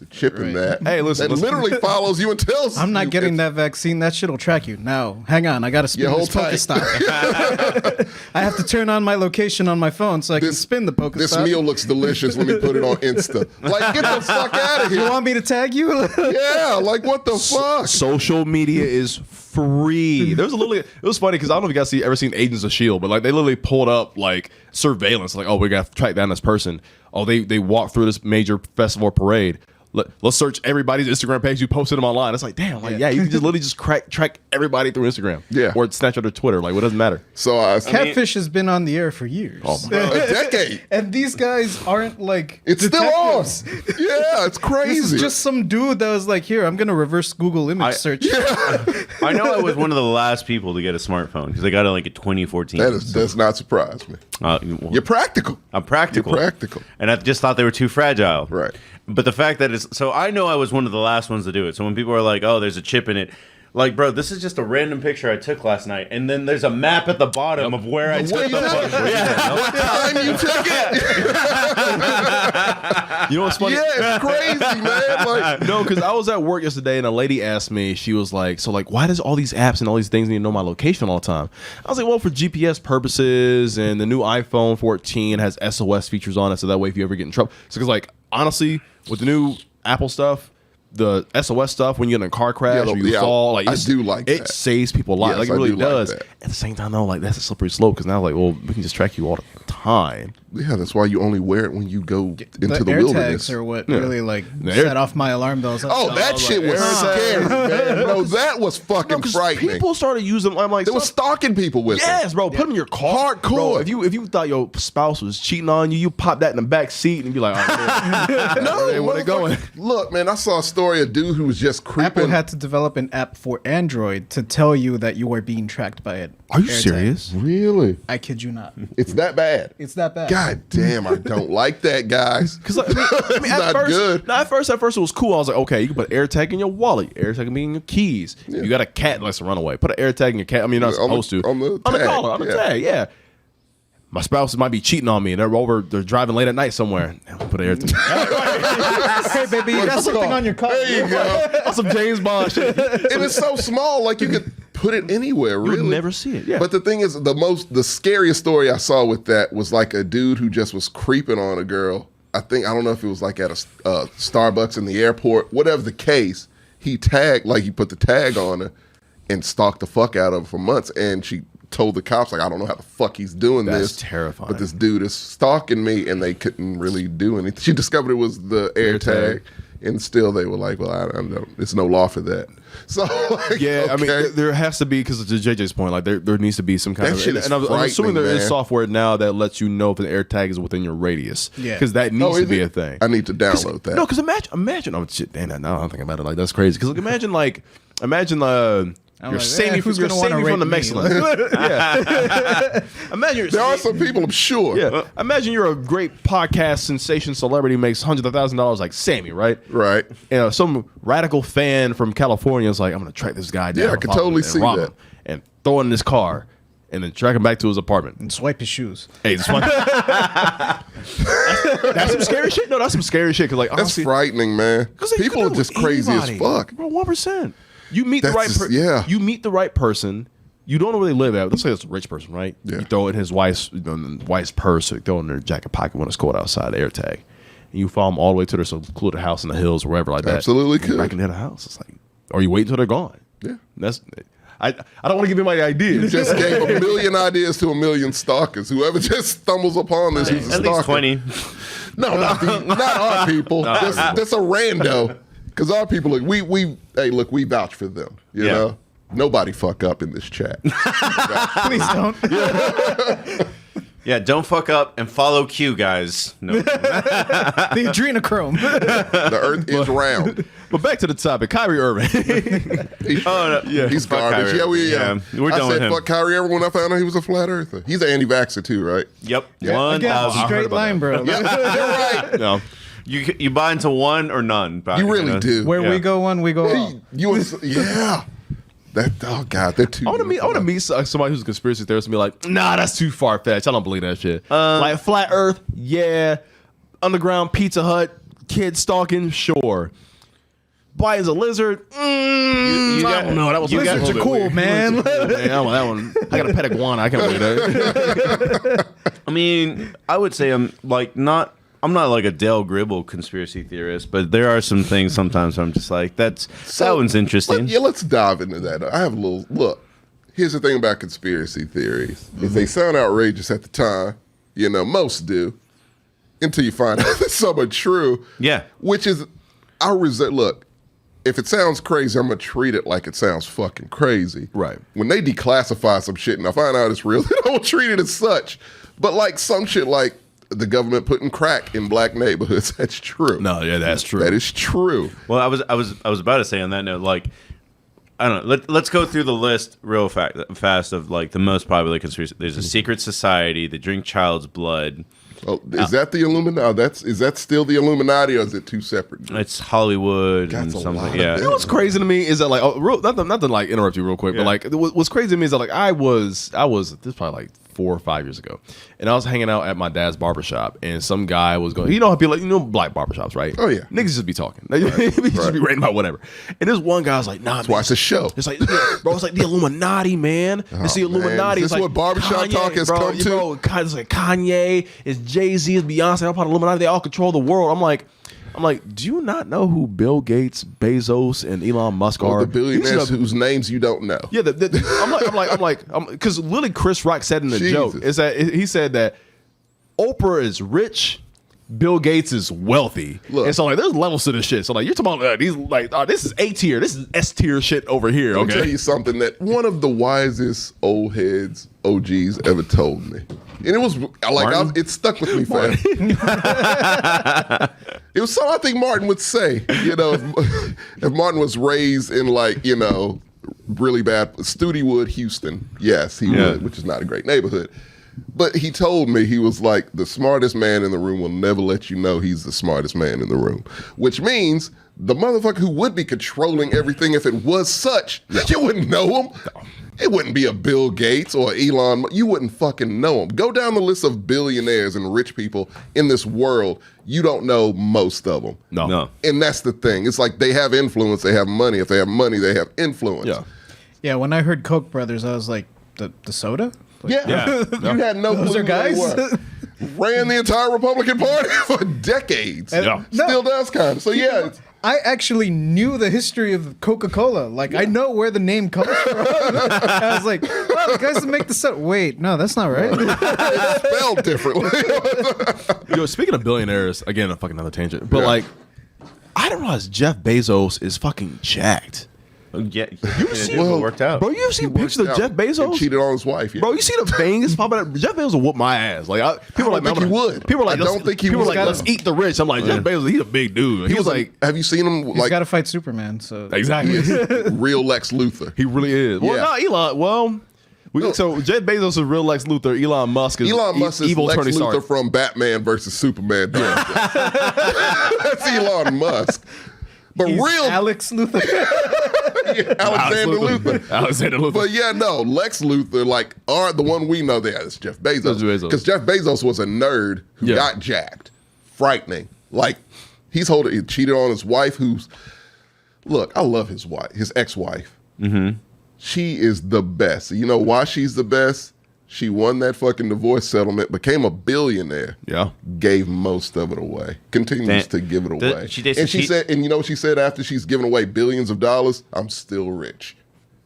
A chip in that. Hey, listen. That literally follows you and tells you. I'm not getting that vaccine. That shit'll track you. No, hang on. I got to spin this Pokestop. I have to turn on my location on my phone so I can spin the Pokestop. This meal looks delicious. Let me put it on Insta. Like, get the fuck out of here. You want me to tag you? Yeah, like what the fuck? Social media is free. There was it was funny because I don't know if you guys ever seen Agents of S.H.I.E.L.D., but like they literally pulled up like surveillance, like, oh, we got to track down this person. Oh, they walked through this major festival or parade. let's search everybody's Instagram page. You posted them online. It's like, damn, like, you can just literally just track everybody through Instagram. Yeah. Or Snapchat or Twitter. Like, what doesn't matter. So Catfish has been on the air for years. Oh, my a decade. And these guys aren't like It's detectives. still on. Yeah, it's crazy. This is just some dude that was like, here, I'm going to reverse Google image search. I know I was one of the last people to get a smartphone because I got it like in 2014. That does not surprise me. Well, You're practical. I'm practical. You're practical. And I just thought they were too fragile. Right. But the fact that it's so I know I was one of the last ones to do it. So when people are like, "Oh, there's a chip in it," like, bro, this is just a random picture I took last night, and then there's a map at the bottom of where I took the photo. What time you took it? You know what's funny? Yeah, it's crazy, man. Like, No, because I was at work yesterday and a lady asked me, she was like, so like, why does all these apps and all these things need to know my location all the time? I was like, well, for GPS purposes, and the new iPhone 14 has SOS features on it, so that way if you ever get in trouble. So because like, honestly, with the new Apple stuff, the SOS stuff when you get in a car crash or you fall, like I do like it that. saves people a lot. Yes, like it I really do like does. that. At the same time, though, like that's a slippery slope because now, like, well, we can just track you all the time. yeah, that's why you only wear it when you go into the air wilderness. tags are what really like The air- set off my alarm bells. Oh, that shit was scary, man. No, that was fucking Because frightening. people started using them. I'm like, They were stalking people with yes, it. bro. Put them in your car. Hardcore. Bro, if you thought your spouse was cheating on you, you pop that in the back seat and be like, oh, No, where they going? Look, man, I saw a story of a dude who was just creeping. Apple had to develop an app for Android to tell you that you are being tracked by it. Are you serious? Really? I kid you not. It's that bad. It's that bad. God damn, I don't like that, guys. Because I mean, It's at not first, good. No, at first it was cool. I was like, okay, you can put AirTag in your wallet. AirTag can be in your keys. You got a cat that's a runaway. Put an AirTag in your cat. I mean, you're not supposed to. On the tag, collar, on the tag, yeah. My spouse might be cheating on me. They're driving late at night somewhere. Put an AirTag. Hey, baby, you got something on your car. There you go. That's some James Bond shit. And it's so small, like you could put it anywhere, really. would never see it, yeah. But the thing is, the scariest story I saw with that was like a dude who just was creeping on a girl. I don't know if it was like at a Starbucks in the airport, whatever the case. He put the tag on her and stalked the fuck out of her for months. And she told the cops, like, I don't know how the fuck he's doing this. That's terrifying. But this dude is stalking me, and they couldn't really do anything. She discovered it was the AirTag, and still they were like, well, I don't know. There's no law for that. So, like, Yeah, okay. I mean, there has to be, because to JJ's point, like there needs to be some kind That of, shit is and I'm assuming there frightening, is man. software now that lets you know if an AirTag is within your radius. Yeah. because that needs to is be it? a thing. I need to download that. No, because imagine. Oh shit, damn, now I'm thinking about it. Like that's crazy. Because imagine you're like, Sammy who's from gonna wanna the rape me? Mexican. Yeah. Imagine There are some people, I'm sure. Yeah. Imagine you're a great podcast sensation celebrity, makes hundreds of thousands of dollars like Sammy, right? Right. Some radical fan from California is like, I'm gonna track this guy down. Yeah, I could follow him, totally and see rob that. him, and throw it in his car, and then track him back to his apartment. And swipe his shoes. Hey, this one. That's some scary shit. No, that's some scary shit. Because like, That's honestly, frightening, man. 'cause they People could are do just crazy anybody. as fuck. Bro, 1%. You meet the That's right just- person. yeah. You meet the right person. You don't know where they live at. Let's say it's a rich person, right? Yeah. You throw it in his wife's purse, or throw it in their jacket pocket when it's cold outside, AirTag. And you follow them all the way to their secluded house in the hills or wherever like that. Absolutely And you're could. back into the house. It's like, or you wait until they're gone. Yeah. That's. I don't want to give you my ideas. Just gave a million ideas to a million stalkers. Whoever just stumbles upon this who's a At stalker. least 20. No, not our people. That's a rando. Because our people, look, we vouch for them. You Yeah. know? Nobody fuck up in this chat. Please don't. Yeah, don't fuck up and follow Q, guys. No. The adrenochrome. The earth is round. But back to the topic, Kyrie Irving. He's Fuck garbage. Kyrie. Yeah, We're I done with said him. fuck Kyrie Irving when I found out he was a flat earther. He's an anti-vaxxer too, right? Yep. Yeah. 1,000. Again, straight line, bro. You're right. no. You buy into one or none. You really do. Where Yeah. we go one, we go all. Yeah. Oh God, they're too. I want to meet somebody who's a conspiracy theorist and be like, nah, that's too far fetched. I don't believe that shit. Like flat Earth, yeah. Underground Pizza Hut, kid stalking, sure. Biden's a lizard. I don't know. That was Lizards are cool, man. Man, that one. I got a pet iguana. I can't believe that. I mean, I would say I'm not like a Dale Gribble conspiracy theorist, but there are some things sometimes where I'm just like, that one's interesting. Let's dive into that. I have a little look. Here's the thing about conspiracy theories: is they sound outrageous at the time. Most do, until you find out it's somewhat true. Yeah. Which is I reserve. Look, if it sounds crazy, I'm gonna treat it like it sounds fucking crazy. Right. When they declassify some shit and I find out it's real, then I will treat it as such. But like some shit, like the government putting crack in black neighborhoods, that's true. No, yeah, that's true. That is true. Well, I was about to say on that note, like, I don't know. Let's go through the list real fast of like the most popular conspiracy. There's a secret society. They drink child's blood. Oh, is that the Illuminati? Is that still the Illuminati, or is it two separate? It's Hollywood That's and a something. lot of Yeah. You know what's crazy to me is that like, not to like interrupt you real quick, but like what's crazy to me is that like I was this is probably like 4 or 5 years ago, and I was hanging out at my dad's barbershop, and some guy was going, you know how people like, black barbershops, right? Oh yeah, niggas just be talking, just be ranting about whatever. And this one guy was like, nah, that's why it's a show. It's like, bro, it's like the Illuminati, man. It's the Illuminati. Is this it's like what barbershop Kanye, talk has bro, come to? Bro, it's like Kanye, it's Jay-Z, it's Beyonce, all part of Illuminati. They all control the world. I'm like, do you not know who Bill Gates, Bezos, and Elon Musk are? The billionaires whose names you don't know. Yeah, I'm like, because literally Chris Rock said in the joke is that he said that Oprah is rich, Bill Gates is wealthy. Look, and so like there's levels to this shit. So like you're talking about these like, oh, this is A tier, this is S tier shit over here. Let me tell Okay, you something that one of the wisest old heads, OGs ever told me. And it was like, it stuck with me, fam. It was something I think Martin would say. You know, if Martin was raised in like, you know, really bad Studewood, Houston, yes, he would, which is not a great neighborhood. But he told me, he was like, the smartest man in the room will never let you know he's the smartest man in the room. Which means the motherfucker who would be controlling everything, if it was such, you wouldn't know him. No. It wouldn't be a Bill Gates or Elon. You wouldn't fucking know him. Go down the list of billionaires and rich people in this world. You don't know most of them. No. And that's the thing. It's like they have influence. They have money. If they have money, they have influence. Yeah. Yeah, when I heard Koch brothers, I was like, the soda? Like, Yeah. You had no Those clue are guys? who they were. Ran the entire Republican Party for decades. Yeah. Still does kind of. So yeah. I actually knew the history of Coca-Cola. Like, I know where the name comes from. I was like, well, the guys that make the soda. Wait, no, that's not right. It's spelled differently. Yo, speaking of billionaires, again, a fucking another tangent, but like, I didn't realize Jeff Bezos is fucking jacked. Yeah, it worked out. Bro, you seen pictures of Jeff Bezos? He cheated on his wife. Yeah. Bro, you see the veins popping up? Jeff Bezos will whoop my ass. Like, people are like, think he would. People are like, I don't think he people would. are like, let's eat the rich. I'm like, Jeff Bezos, he's a big dude. He was like, have you seen him? He's Like, got to fight Superman, so... exactly. he is real Lex Luthor. He really is. Well, Yeah. no, Elon. Well, so Jeff Bezos is real Lex Luthor. Elon Musk is evil Lex Tony Luthor Stark. from Batman versus Superman. That's Elon Musk. But He's real Alex Luthor. Alexander Luthor. Alexander Luthor. But yeah, no, Lex Luthor, like, are the one we know there is Jeff Bezos. Because Jeff Bezos was a nerd who got jacked. Frightening. Like, he cheated on his wife who's, look, I love his wife, his ex-wife. Mm-hmm. She is the best. You know why she's the best? She won that fucking divorce settlement, became a billionaire. Yeah. Gave most of it away. Continues to give it away. And she said, and you know what she said after she's given away billions of dollars? I'm still rich.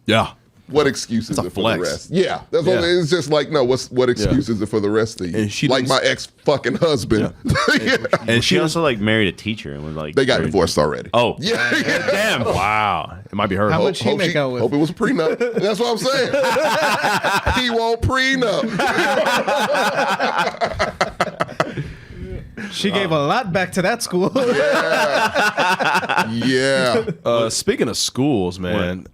Yeah. What excuse is it for the rest? Yeah. That's what it's just like, no, what excuse is it for the rest of you? And she like my ex fucking husband. Yeah. And she also like married a teacher and was like, they got divorced already. Oh. Yeah. Damn. Wow. It might be her. How much he make out with? Hope it was a prenup. That's what I'm saying. He won't prenup. She gave a lot back to that school. Yeah. Speaking of schools, man,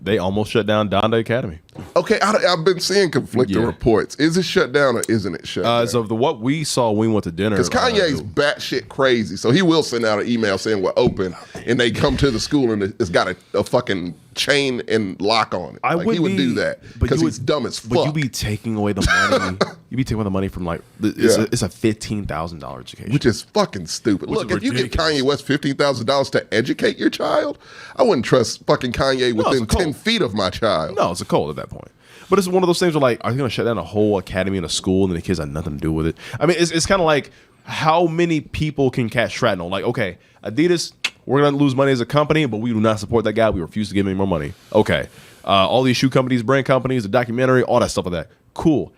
they almost shut down Donda Academy. Okay, I've been seeing conflicting reports. Is it shut down or isn't it shut down? So what we saw when we went to dinner, because Kanye's batshit crazy, so he will send out an email saying we're open, and they come to the school and it's got a fucking chain and lock on it. He would do that because he's dumb as fuck. But you be taking away the money. You be taking away the money from like it's a $15,000 education, which is fucking stupid. Look, if you give Kanye West $15,000 to educate your child, I wouldn't trust fucking Kanye within 10 feet of my child. No, it's a cult at that point. But it's one of those things where like, are you going to shut down a whole academy and a school and the kids have nothing to do with it? I mean, it's kind of like how many people can catch shrapnel? Like, okay, Adidas, we're going to lose money as a company, but we do not support that guy. We refuse to give him any more money. Okay. All these shoe companies, brand companies, the documentary, all that stuff like that. Cool.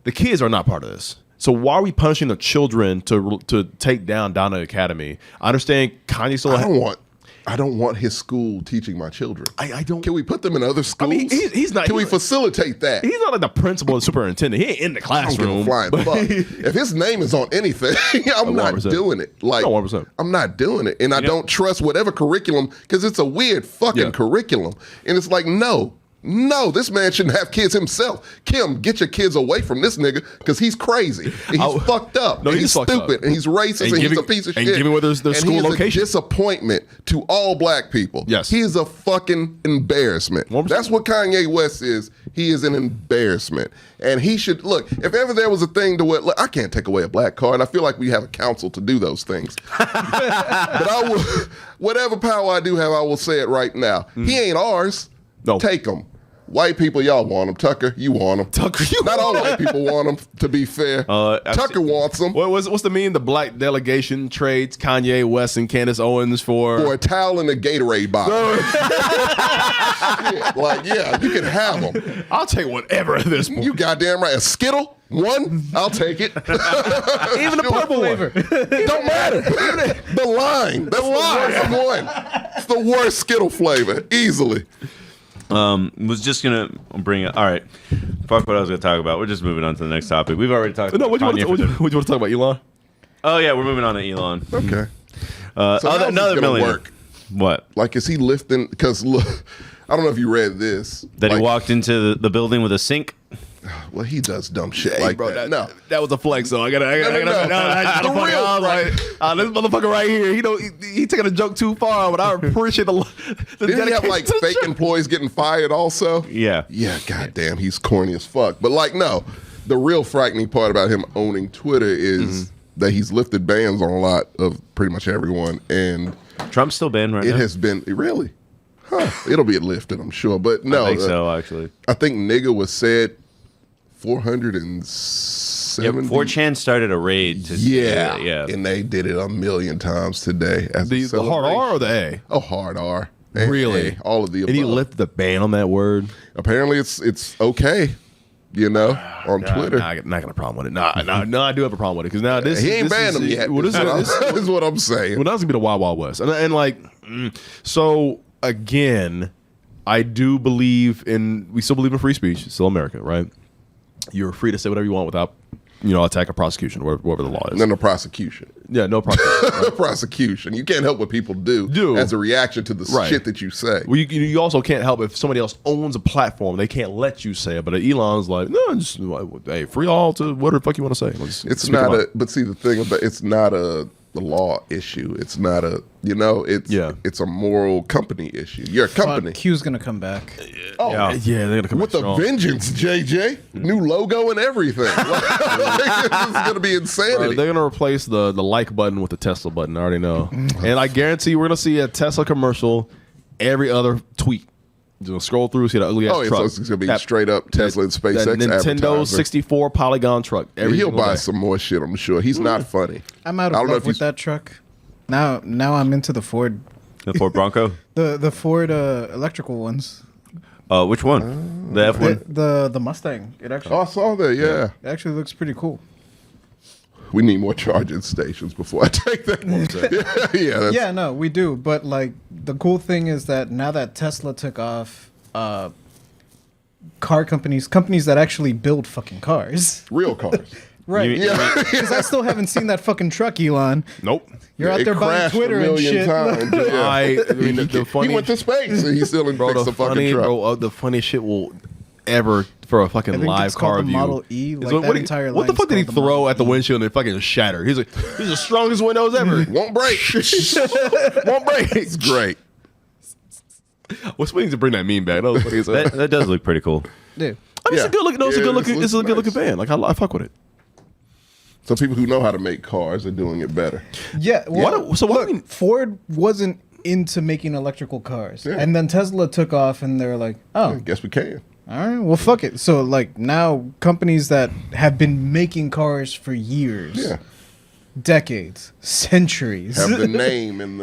The kids are not part of this. So why are we punishing the children to take down Donna Academy? I understand Kanye still. I don't want his school teaching my children. I don't. Can we put them in other schools? I mean, he's not. Can we facilitate that? He's not like the principal or superintendent. He ain't in the I don't give a classroom. flying fuck. If his name is on anything, I'm not 100%. doing it. Like, 100%. I'm not doing it. And I don't trust whatever curriculum, because it's a weird fucking curriculum. And it's like, no, this man shouldn't have kids himself. Kim, get your kids away from this nigga, because he's crazy. And he's fucked up. No, and he's fucked stupid. up. And he's racist. And he's a piece of shit. And giving their and school he is location. a disappointment to all black people. Yes. He is a fucking embarrassment. 100%. That's what Kanye West is. He is an embarrassment. And he should, look, if ever there was a thing to where, look, I can't take away a black card. I feel like we have a council to do those things. But I will, whatever power I do have, I will say it right now. He ain't ours. No. Take him. White people, y'all want him. Tucker, you want him. Tucker, you Not all want him. white people want him, to be fair. Tucker wants him. What's the mean? The black delegation trades Kanye West and Candace Owens for A towel and a Gatorade bottle. Shit, like, yeah, you can have them. I'll take whatever at this point. You goddamn right. A Skittle? One? I'll take it. Even the purple flavor. Don't matter. The lime. That's the worst one. It's the worst Skittle flavor, easily. Was just gonna bring it. All right, fuck what I was gonna talk about. We're just moving on to the next topic. We've already talked. No, about what do you want to talk about, Elon? Oh yeah, we're moving on to Elon. Okay. So how's Another this gonna millionaire. work? What? Like, is he lifting? Because look, I don't know if you read this. That like, he walked into the building with a sink. Well, he does dumb shit Hey, like bro, that. No. that was a flex. So I gotta. No. The real, right. This motherfucker right here. He taking a joke too far, but I appreciate the Didn't he have dedication like to the fake joke. employees getting fired also? Yeah. Yeah, goddamn, he's corny as fuck. But like, no, the real frightening part about him owning Twitter is that he's lifted bans on a lot of pretty much everyone, and Trump's still banned right it now. has been really, it'll be lifted, I'm sure. But no, I think so actually. I think nigga was said 470. 4chan started a raid. To Yeah, and they did it a million times today. As a The hard R or the A? Oh, hard R. And Really? A, all of the above. And he lifted the ban on that word. Apparently, it's okay. On Twitter. Nah, not got a problem with it. No, I do have a problem with it because now this He ain't this banned is- him yet. Well, this is what I'm saying. Well, that's gonna be the Wild Wild West, and like, so again, I do believe we still believe in free speech. It's still America, right? You're free to say whatever you want without, attack or prosecution, whatever the law is. Then the prosecution. Yeah, no prosecution. Right? Prosecution. You can't help what people do as a reaction to the shit that you say. Well, you also can't help if somebody else owns a platform, they can't let you say it. But Elon's like, no, just hey, free all to whatever the fuck you want to say. It's not but see, the thing about it's not a law issue. It's not it's a moral company issue. You're a company. Q's gonna come back. Oh, yeah, they're gonna come with back a strong. vengeance, JJ. New logo and everything. This is gonna be insanity. They're gonna replace the like button with the Tesla button. I already know, and I guarantee we're gonna see a Tesla commercial every other tweet. Just scroll through, see that ugly ass truck. So it's gonna be straight up Tesla and SpaceX. That Nintendo advertiser. 64 polygon truck. He'll buy some more shit. I'm sure. He's not funny. I'm out I of don't know love if with he's- that truck. Now I'm into the Ford, The Ford Bronco. the Ford electrical ones. Which one? The F1. The Mustang. It Oh, actually I saw that. Yeah. it actually looks pretty cool. We need more charging stations before I take that. yeah. That's, Yeah, no, we do. But like the cool thing is that now that Tesla took off, car companies that actually build fucking cars. Real cars. Right. You- Yeah. Because I still haven't seen that fucking truck, Elon. Nope. You're out It there buying crashed Twitter a and million shit. times. Yeah. I mean, the funny. He went to space and he still didn't fix the fucking truck. The funny shit will ever for a fucking I think live it's called car the review. Model E, like So that entire what the line's fuck did he called the throw Model at the E. windshield and it fucking shattered? He's like, "This is the strongest windows ever. Won't break. Won't break." It's great. What's waiting to bring that meme back? That was funny as hell. that does look pretty cool. Dude. I mean, it's Yeah. a good looking. No, it's a Yeah, good looking. this It's a looks good looking nice. band. Like I fuck with it. So people who know how to make cars are doing it better. Yeah. Well, Why- so why look, do we- Ford wasn't into making electrical cars. Yeah. And then Tesla took off and they're like, oh, I guess we can. all right, well, fuck it. So, like, now companies that have been making cars for years, Yeah. decades, centuries. Have the name and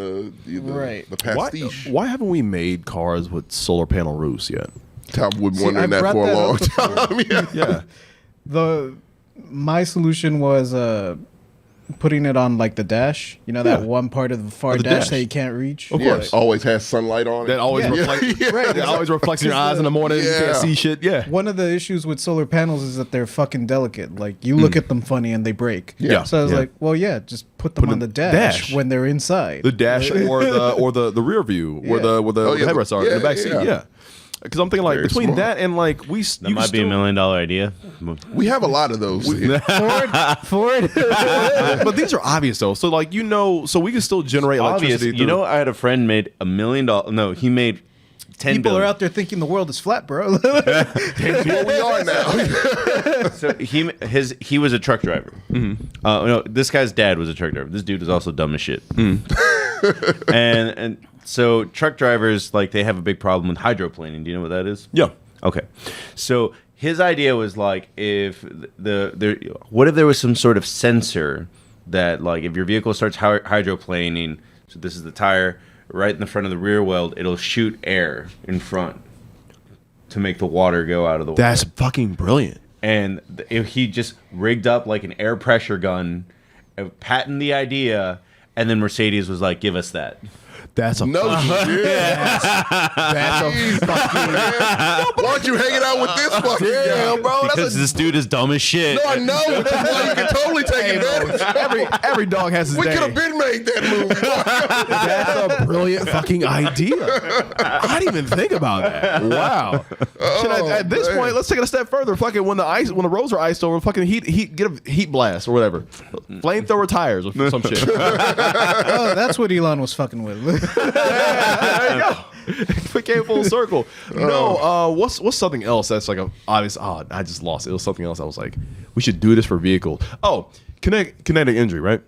Right. the pastiche. Why haven't we made cars with solar panel roofs yet? I've been See, wondering I that brought for a that long up before. time. Yeah. Yeah. My solution was putting it on like the dash. You know that one part of the far the dash dash. that you can't reach. Of course. Always has sunlight on it. That always reflects. Right. That always reflects in your eyes in the morning. You Yeah. can't see shit. Yeah. One of the issues with solar panels is that they're fucking delicate. Like you look at them funny and they break. Yeah. So I was Yeah. like, well, yeah, just put them on the dash when they're inside. The dash or the rear view where the headrests are in the back seat. Yeah. Because I'm thinking like Very between smart. that and like That might be $1 million idea. We have a lot of those. Ford. but these are obvious though. So like so we can still generate Obvious. electricity. You know, I had a friend made $1 million. No, he made 10 People billion. are out there thinking the world is flat, bro. That's what we are now. So he was a truck driver. No, this guy's dad was a truck driver. This dude is also dumb as shit. and so truck drivers, like, they have a big problem with hydroplaning. Do you know what that is? Yeah. Okay. So his idea was like, what if there was some sort of sensor that, like, if your vehicle starts hydroplaning, so this is the tire right in the front of the rear weld, it'll shoot air in front to make the water go out of the water. That's fucking brilliant. And if he just rigged up like an air pressure gun, patented the idea, and then Mercedes was like, "Give us that." That's a No shit. that's a fucking Why aren't you hanging out with this fucking guy? bro. Because this dude is dumb as shit. No, I know. Which is why you can totally take advantage. Every dog has his We day. could have been made that movie. That's a brilliant fucking idea. I didn't even think about that. Wow. Shit, at this man. point, let's take it a step further. Fucking when the roads are iced over, fucking get a heat blast or whatever. Flamethrower tires or some shit. Oh, that's what Elon was fucking with. There you go. We came full circle. No, what's something else that's like a obvious? Oh, I just lost it. It was something else. I was like, we should do this for vehicles. Oh, kinetic energy, right?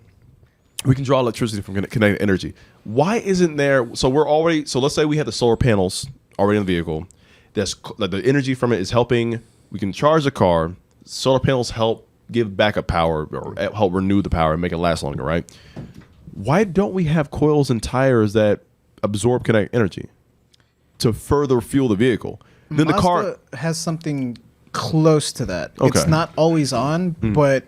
We can draw electricity from kinetic energy. Why isn't there? So let's say we have the solar panels already in the vehicle. The energy from it is helping. We can charge the car. Solar panels help give backup power or help renew the power and make it last longer, right? Why don't we have coils and tires that absorb kinetic energy to further fuel the vehicle? Then the car has something close to that. Okay. It's not always on, but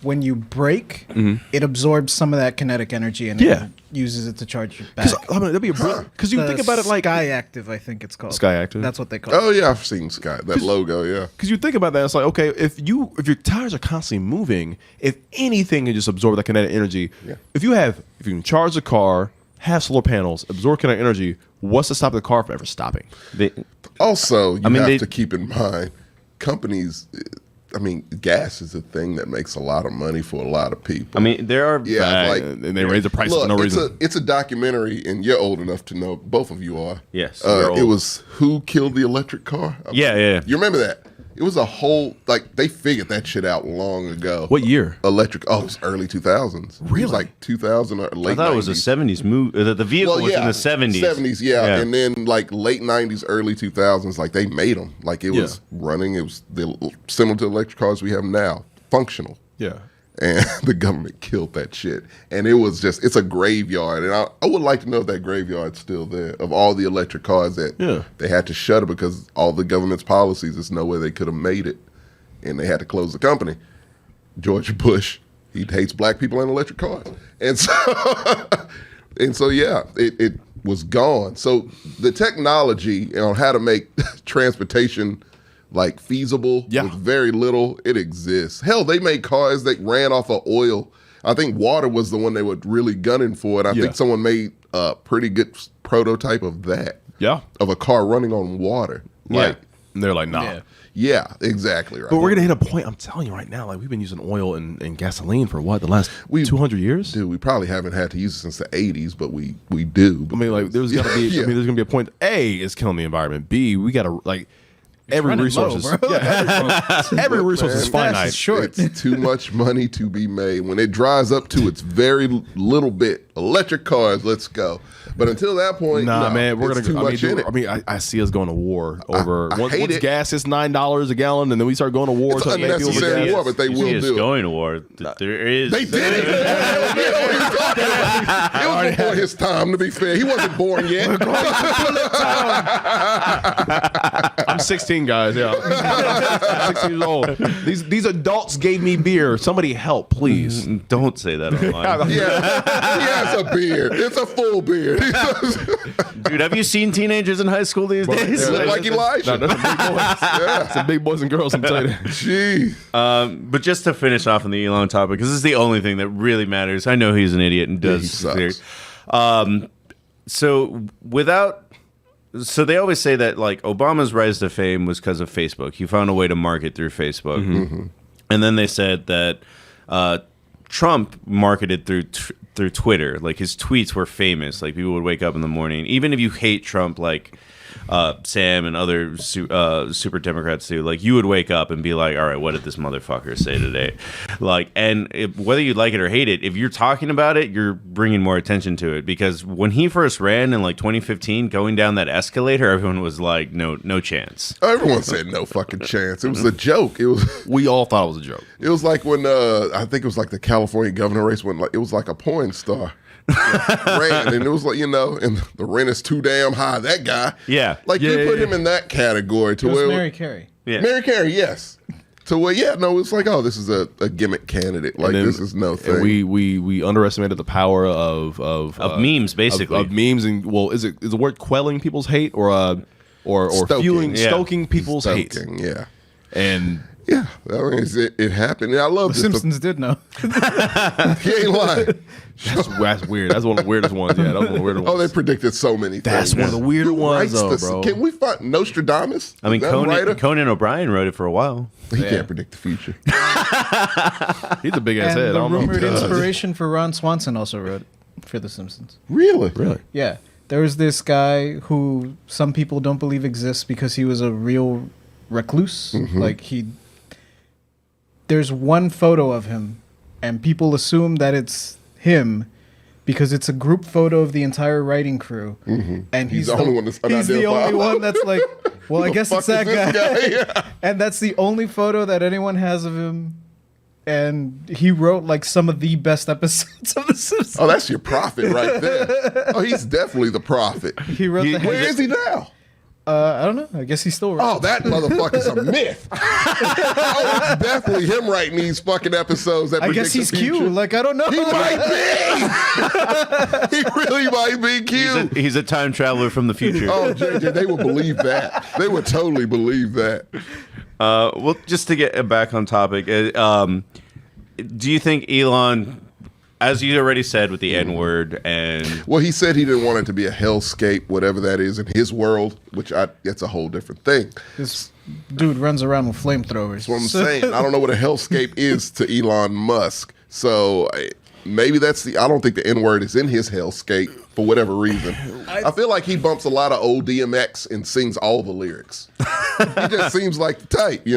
when you brake, it absorbs some of that kinetic energy and Yeah. it uses it to charge your back. I mean, that'd be a because you think about it like Sky Active, I think it's called. Sky Active? That's what they call it. Oh yeah, I've seen Sky. That logo, yeah. Because you think about that, it's like, okay, if your tires are constantly moving, if anything can just absorb that kinetic energy, if you can charge the car, have solar panels, absorb kinetic energy, what's to stop the car from ever stopping? Also, you mean, have to keep in mind, companies. I mean, gas is a thing that makes a lot of money for a lot of people. I mean, there are like And they raise the prices for no reason. It's a documentary, and you're old enough to know. Both of you are. Yes, we're old. It was Who Killed the Electric Car. Yeah. You remember that? It was a whole they figured that shit out long ago. What year? Electric. Oh, it was early 2000s. It Really? was like 2000 or late. I thought it was a 90s. 70s movie. The vehicle was in the 70s. 70s, yeah. And then like late 90s, early 2000s, like they made them. Like it was running. It was similar to electric cars we have now, functional. Yeah. And the government killed that shit. And it was it's a graveyard. And I would like to know if that graveyard's still there of all the electric cars that they had to shutter because all the government's policies, there's no way they could have made it. And they had to close the company. George Bush, he hates black people and electric cars. And so, yeah, it was gone. So the technology on how to make transportation like feasible with very little, it exists. Hell, they made cars that ran off of oil. I think water was the one they were really gunning for, and I think someone made a pretty good prototype of that. Yeah. Of a car running on water. And they're like, nah. Yeah, exactly right. But we're gonna hit a point. I'm telling you right now, like we've been using oil and gasoline for what the last 200 years. Dude, we probably haven't had to use it since the 80s, but we do. I mean, like there's gotta be. I mean, there's gonna be a point. A, it's killing the environment. B, we gotta like every resource is every resource is finite. It's too much money to be made. When it dries up to its very little bit, electric cars, let's go. But until that point, man, we're it's gonna. too much in it. I see us going to war over. I Once hate it. gas is $9 a gallon, and then we start going to war. It's so unnecessary war, but they will It's do it. going to war. There is. They did it. It was before his time, to be fair. He wasn't born yet. I'm I'm 16, guys. Yeah, I'm 16 years old. These adults gave me beer. Somebody help, please. Don't say that online. Yeah, he has a beard. It's a full beard. Dude, have you seen teenagers in high school these days? Look like Elijah. No, that's some big boys. Some big boys and girls, I'm telling you. Jeez. But just to finish off on the Elon topic, because this is the only thing that really matters. I know he's an idiot and does. he sucks. So they always say that like Obama's rise to fame was because of Facebook. He found a way to market through Facebook, and then they said that Trump marketed through Twitter. Like his tweets were famous. Like people would wake up in the morning, even if you hate Trump, like Sam and other super Democrats do. Like you would wake up and be like, "All right, what did this motherfucker say today?" Like, and whether you like it or hate it, if you're talking about it, you're bringing more attention to it. Because when he first ran in like 2015, going down that escalator, everyone was like, "No chance." Everyone said no fucking chance. It was a joke. It was. We all thought it was a joke. It was like when I think it was like the California governor race when like it was like a porn star. Ran and it was like and the rent is too damn high. That guy, like you put him in that category to It was where Mary Carey. Yeah. Mary Carey, yes. To where it's like this is a gimmick candidate. Like then, this is no thing. And we underestimated the power of memes, basically. of memes and is the word quelling people's hate or Stoking. stoking people's hate? Yeah. And yeah, I mean, it happened. And I love The this. Simpsons did know. He ain't lying. that's weird. That's one of the weirdest ones. Yeah, that was one of the weirder ones. Oh, they predicted so many things. That's one of the weirder Who ones, writes though, this? bro. Can we find Nostradamus? I mean, Is that a writer? Conan O'Brien wrote it for a while. He can't predict the future. He's a big ass And head. I the don't know. rumored inspiration for Ron Swanson also wrote it for The Simpsons. Really? Yeah. There was this guy who some people don't believe exists because he was a real recluse. Like there's one photo of him and people assume that it's him because it's a group photo of the entire writing crew. And he's the only one that's he's the only unidentifiable. one that's like, well, I guess it's fuck that is this guy. guy? And that's the only photo that anyone has of him. And he wrote like some of the best episodes of The Simpsons. Oh, that's your prophet right there. Oh, he's definitely the prophet. He wrote the Where is he now? I don't know. I guess he's still writing. Oh, that motherfucker's a myth. Oh, it's definitely him writing these fucking episodes that I predict guess he's the future. Q. Like, I don't know. He might be. He really might be Q. He's a time traveler from the future. Oh, JJ, they would believe that. They would totally believe that. Well, just to get back on topic, do you think Elon, as you already said with the N-word, and Well, he said he didn't want it to be a hellscape, whatever that is in his world, which that's a whole different thing. This dude runs around with flamethrowers. That's what I'm saying. I don't know what a hellscape is to Elon Musk. So maybe I don't think the N-word is in his hellscape for whatever reason. I feel like he bumps a lot of old DMX and sings all the lyrics. He just seems like the type,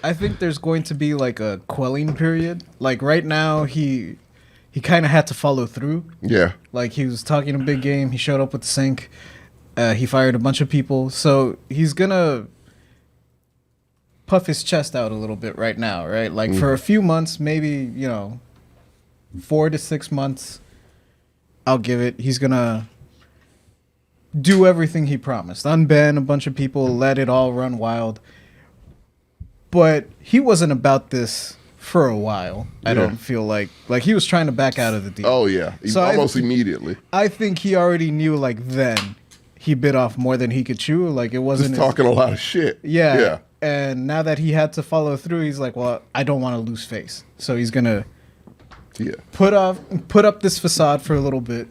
I think there's going to be like a quelling period. Like right now, he kind of had to follow through. Yeah. Like he was talking a big game. He showed up with the sink. He fired a bunch of people. So he's gonna puff his chest out a little bit right now, right? Like for a few months, maybe 4 to 6 months. I'll give it. He's gonna do everything he promised. Unban a bunch of people. Let it all run wild. But he wasn't about this for a while. I don't feel like he was trying to back out of the deal. Oh, yeah. So Almost immediately. I think he already knew like then he bit off more than he could chew. Like it wasn't Just talking a lot of shit. Yeah. Yeah. And now that he had to follow through, he's like, well, I don't want to lose face. So he's gonna put up this facade for a little bit.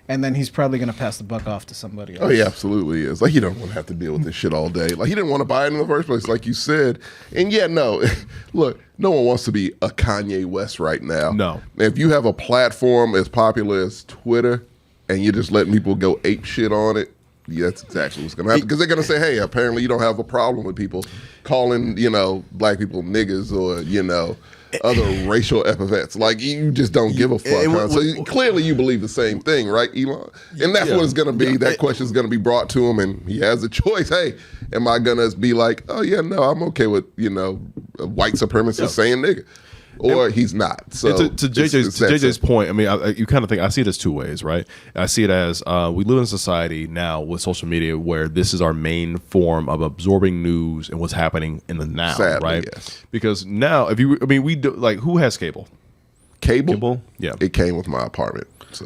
And then he's probably going to pass the buck off to somebody else. Oh, he absolutely is. Like, he don't want to have to deal with this shit all day. Like, he didn't want to buy it in the first place, like you said. And yeah, no. Look, no one wants to be a Kanye West right now. No. If you have a platform as popular as Twitter and you're just letting people go ape shit on it, yeah, that's exactly what's going to happen. Because they're going to say, hey, apparently you don't have a problem with people calling, black people niggas or, other racial epithets. Like, you just don't give a fuck. Huh? So clearly you believe the same thing, right, Elon? And that's what it's going to be. That question is going to be brought to him, and he has a choice. Hey, am I going to be like, oh, yeah, no, I'm okay with, white supremacists saying nigga? or he's not. So And to JJ's point, I mean, you kind of think I see it as two ways, right? I see it as we live in a society now with social media where this is our main form of absorbing news and what's happening in the now, Sadly, right? yes. Because now, we do, like, who has cable? Cable? Yeah. It came with my apartment. So.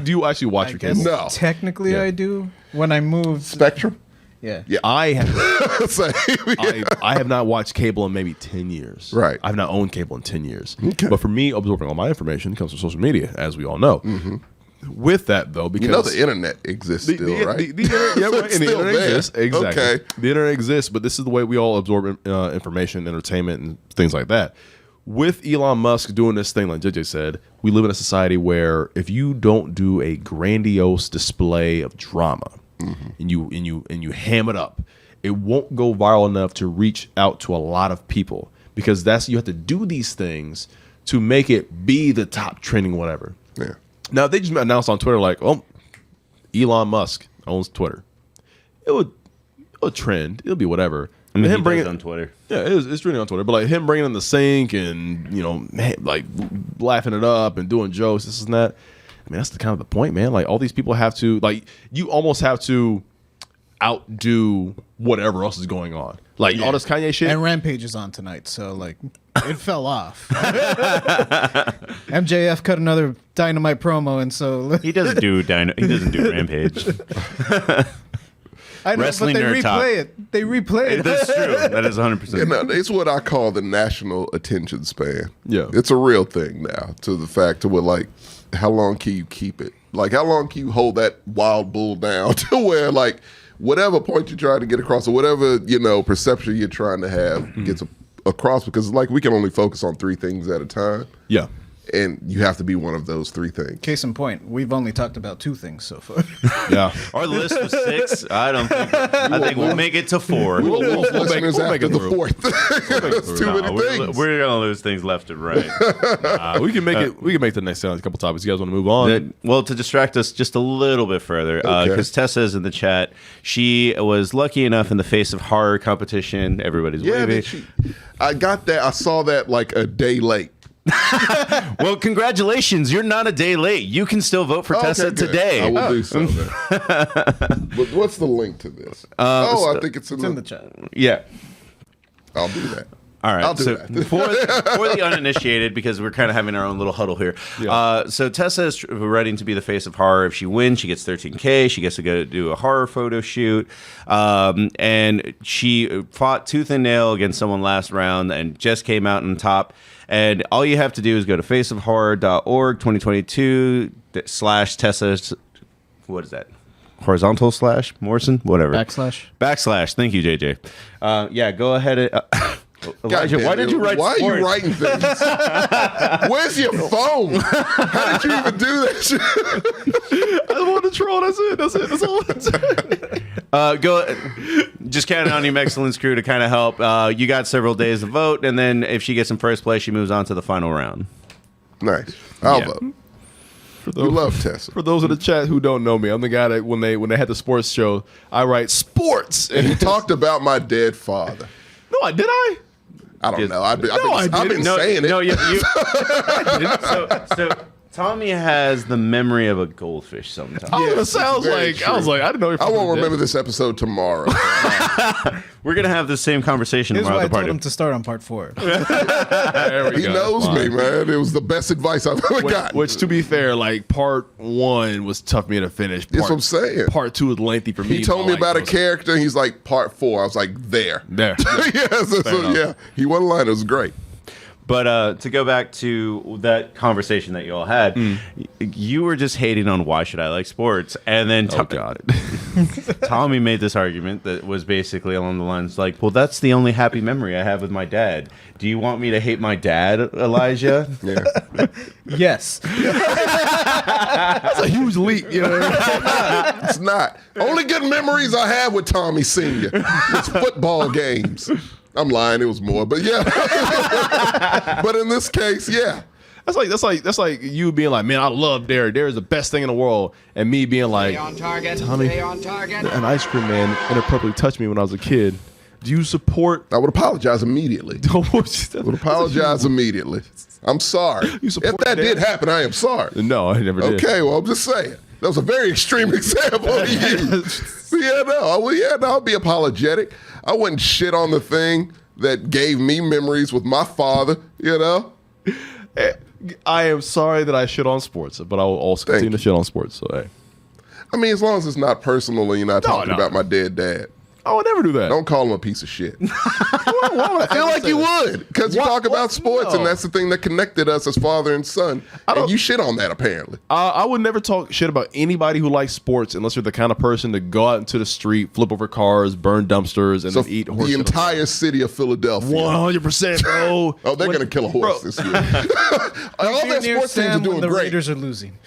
do you actually watch your cable? No. Technically, Yeah. I do. When I moved, Spectrum? yeah. Yeah. I have. Same. I have not watched cable in maybe 10 years. Right. I've not owned cable in 10 years. Okay. But for me, absorbing all my information comes from social media, as we all know. With that, though, because You know the internet exists still, right? The internet, yeah, right, It's and the still internet there. exists. Exactly. Okay. The internet exists, but this is the way we all absorb information, entertainment, and things like that. With Elon Musk doing this thing, like JJ said, we live in a society where if you don't do a grandiose display of drama and you ham it up, it won't go viral enough to reach out to a lot of people, because you have to do these things to make it be the top trending whatever. Yeah. Now, if they just announced on Twitter, like, oh, Elon Musk owns Twitter, it'll trend. It'll be whatever. I mean, But he bringing does on Twitter. Yeah, it's trending on Twitter. But like him bringing in the sink and, like laughing it up and doing jokes, this and that. I mean, that's the kind of the point, man. Like, all these people have to, like, you almost have to outdo whatever else is going on. Like, all this Kanye shit. And Rampage is on tonight, so like it fell off. MJF cut another Dynamite promo, and so He doesn't do Rampage. I know, Wrestling but they Nerd replay Talk. it. They replay it. That's true. That is 100%. It's what I call the national attention span. Yeah. It's a real thing now, to the fact to where, like, how long can you keep it? Like, how long can you hold that wild bull down to where, like, whatever point you're trying to get across or whatever, perception you're trying to have gets across? Because, like, we can only focus on 3 things at a time. Yeah. And you have to be one of those 3 things. Case in point, we've only talked about 2 things so far. Yeah. Our list was 6. I think we'll make it to 4. We'll lose we'll make- listeners we'll make after it the through. 4th. That's too many things. We're gonna lose things left and right. We can make it. We can make the next sound a couple topics. You guys want to move on? Well, to distract us just a little bit further, Okay. because Tessa is in the chat. She was lucky enough in the face of horror competition. Everybody's Yeah, waving. I got that. I saw that like a day late. Well, congratulations! You're not a day late. You can still vote for Tessa Okay, good. today. I will do so then. But what's the link to this? I think it's It's in the chat. Yeah. I'll do that. All right. I'll do so that. for the uninitiated, because we're kind of having our own little huddle here. So Tessa is running to be the face of horror. If she wins, she gets $13K. She gets to go do a horror photo shoot. And she fought tooth and nail against someone last round and just came out on top. And all you have to do is go to faceofhorror.org 2022 / Tessa. What is that? Horizontal / Morrison? Whatever. Backslash. Thank you, JJ. Yeah, go ahead. Elijah, God why damn did you it. write Why are sports? you writing things? Where's your phone? How did you even do that shit? I want to troll. That's it. That's all. Go. Just count on your excellence crew to kind of help. You got several days to vote, and then if she gets in first place, she moves on to the final round. Nice. I'll Yeah. vote. For You love Tessa. For those in the chat who don't know me, I'm the guy that when they had the sports show, I write sports. And he talked about my dead father. No, did I? I don't know. I've been didn't. saying it. No, you so Tommy has the memory of a goldfish sometimes. Oh, Yes, it sounds very like I was true. like I didn't know. I won't remember this episode tomorrow. We're going to have the same conversation Here's tomorrow why I at the told party. him to start on part 4. There we He go. knows me, man. It was the best advice I've ever gotten. Which, to be fair, like part 1 was tough for me to finish. That's what I'm saying. Part 2 was lengthy for me. He told me Like, about a it was- character. He's like, part 4. I was like, there. There. Yeah. He wasn't lying. It was great. But to go back to that conversation that you all had, you were just hating on why should I like sports, and then Oh God. Tommy made this argument that was basically along the lines like, "Well, that's the only happy memory I have with my dad. Do you want me to hate my dad, Elijah?" Yeah. Yes. That's a huge leap. You know? It's not. Only good memories I have with Tommy Sr. was football games. I'm lying. It was more, but yeah. But in this case, yeah. That's like you being like, man, I love dairy. Dairy is the best thing in the world, and me being like, Stay on target. Tommy, Stay on target. an ice cream man inappropriately touched me when I was a kid. Do you support? I would apologize immediately. Would apologize immediately. I'm sorry. You If support that your did dad? happen, I am sorry. No, I never did. Okay, well, I'm just saying. That was a very extreme example to use. I'll be apologetic. I wouldn't shit on the thing that gave me memories with my father, you know? I am sorry that I shit on sports, but I will also continue to shit on sports. So, hey. I mean, as long as it's not personal and you're not talking no. about my dead dad. I would never do that. Don't call him a piece of shit. I feel like you would, because you talk about sports, and that's the thing that connected us as father and son. And you shit on that, apparently. I would never talk shit about anybody who likes sports unless you're the kind of person to go out into the street, flip over cars, burn dumpsters, and then eat horse the shit. entire city of Philadelphia. 100%, bro. Oh, they're going to kill a horse this year. All their sports teams are doing the great. Raiders are losing.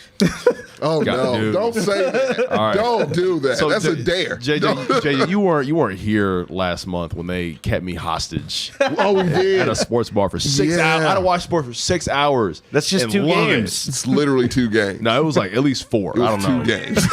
Oh, no. dude. Don't say that. right. Don't do that. So, That's a dare. JJ, you weren't here last month when they kept me hostage Oh, we did. at a sports bar for 6 hours. I had to watch sports for 6 hours. That's just and 2 love it. games. It's literally 2 games. No, it was like at least 4. It was I don't know. 2 games.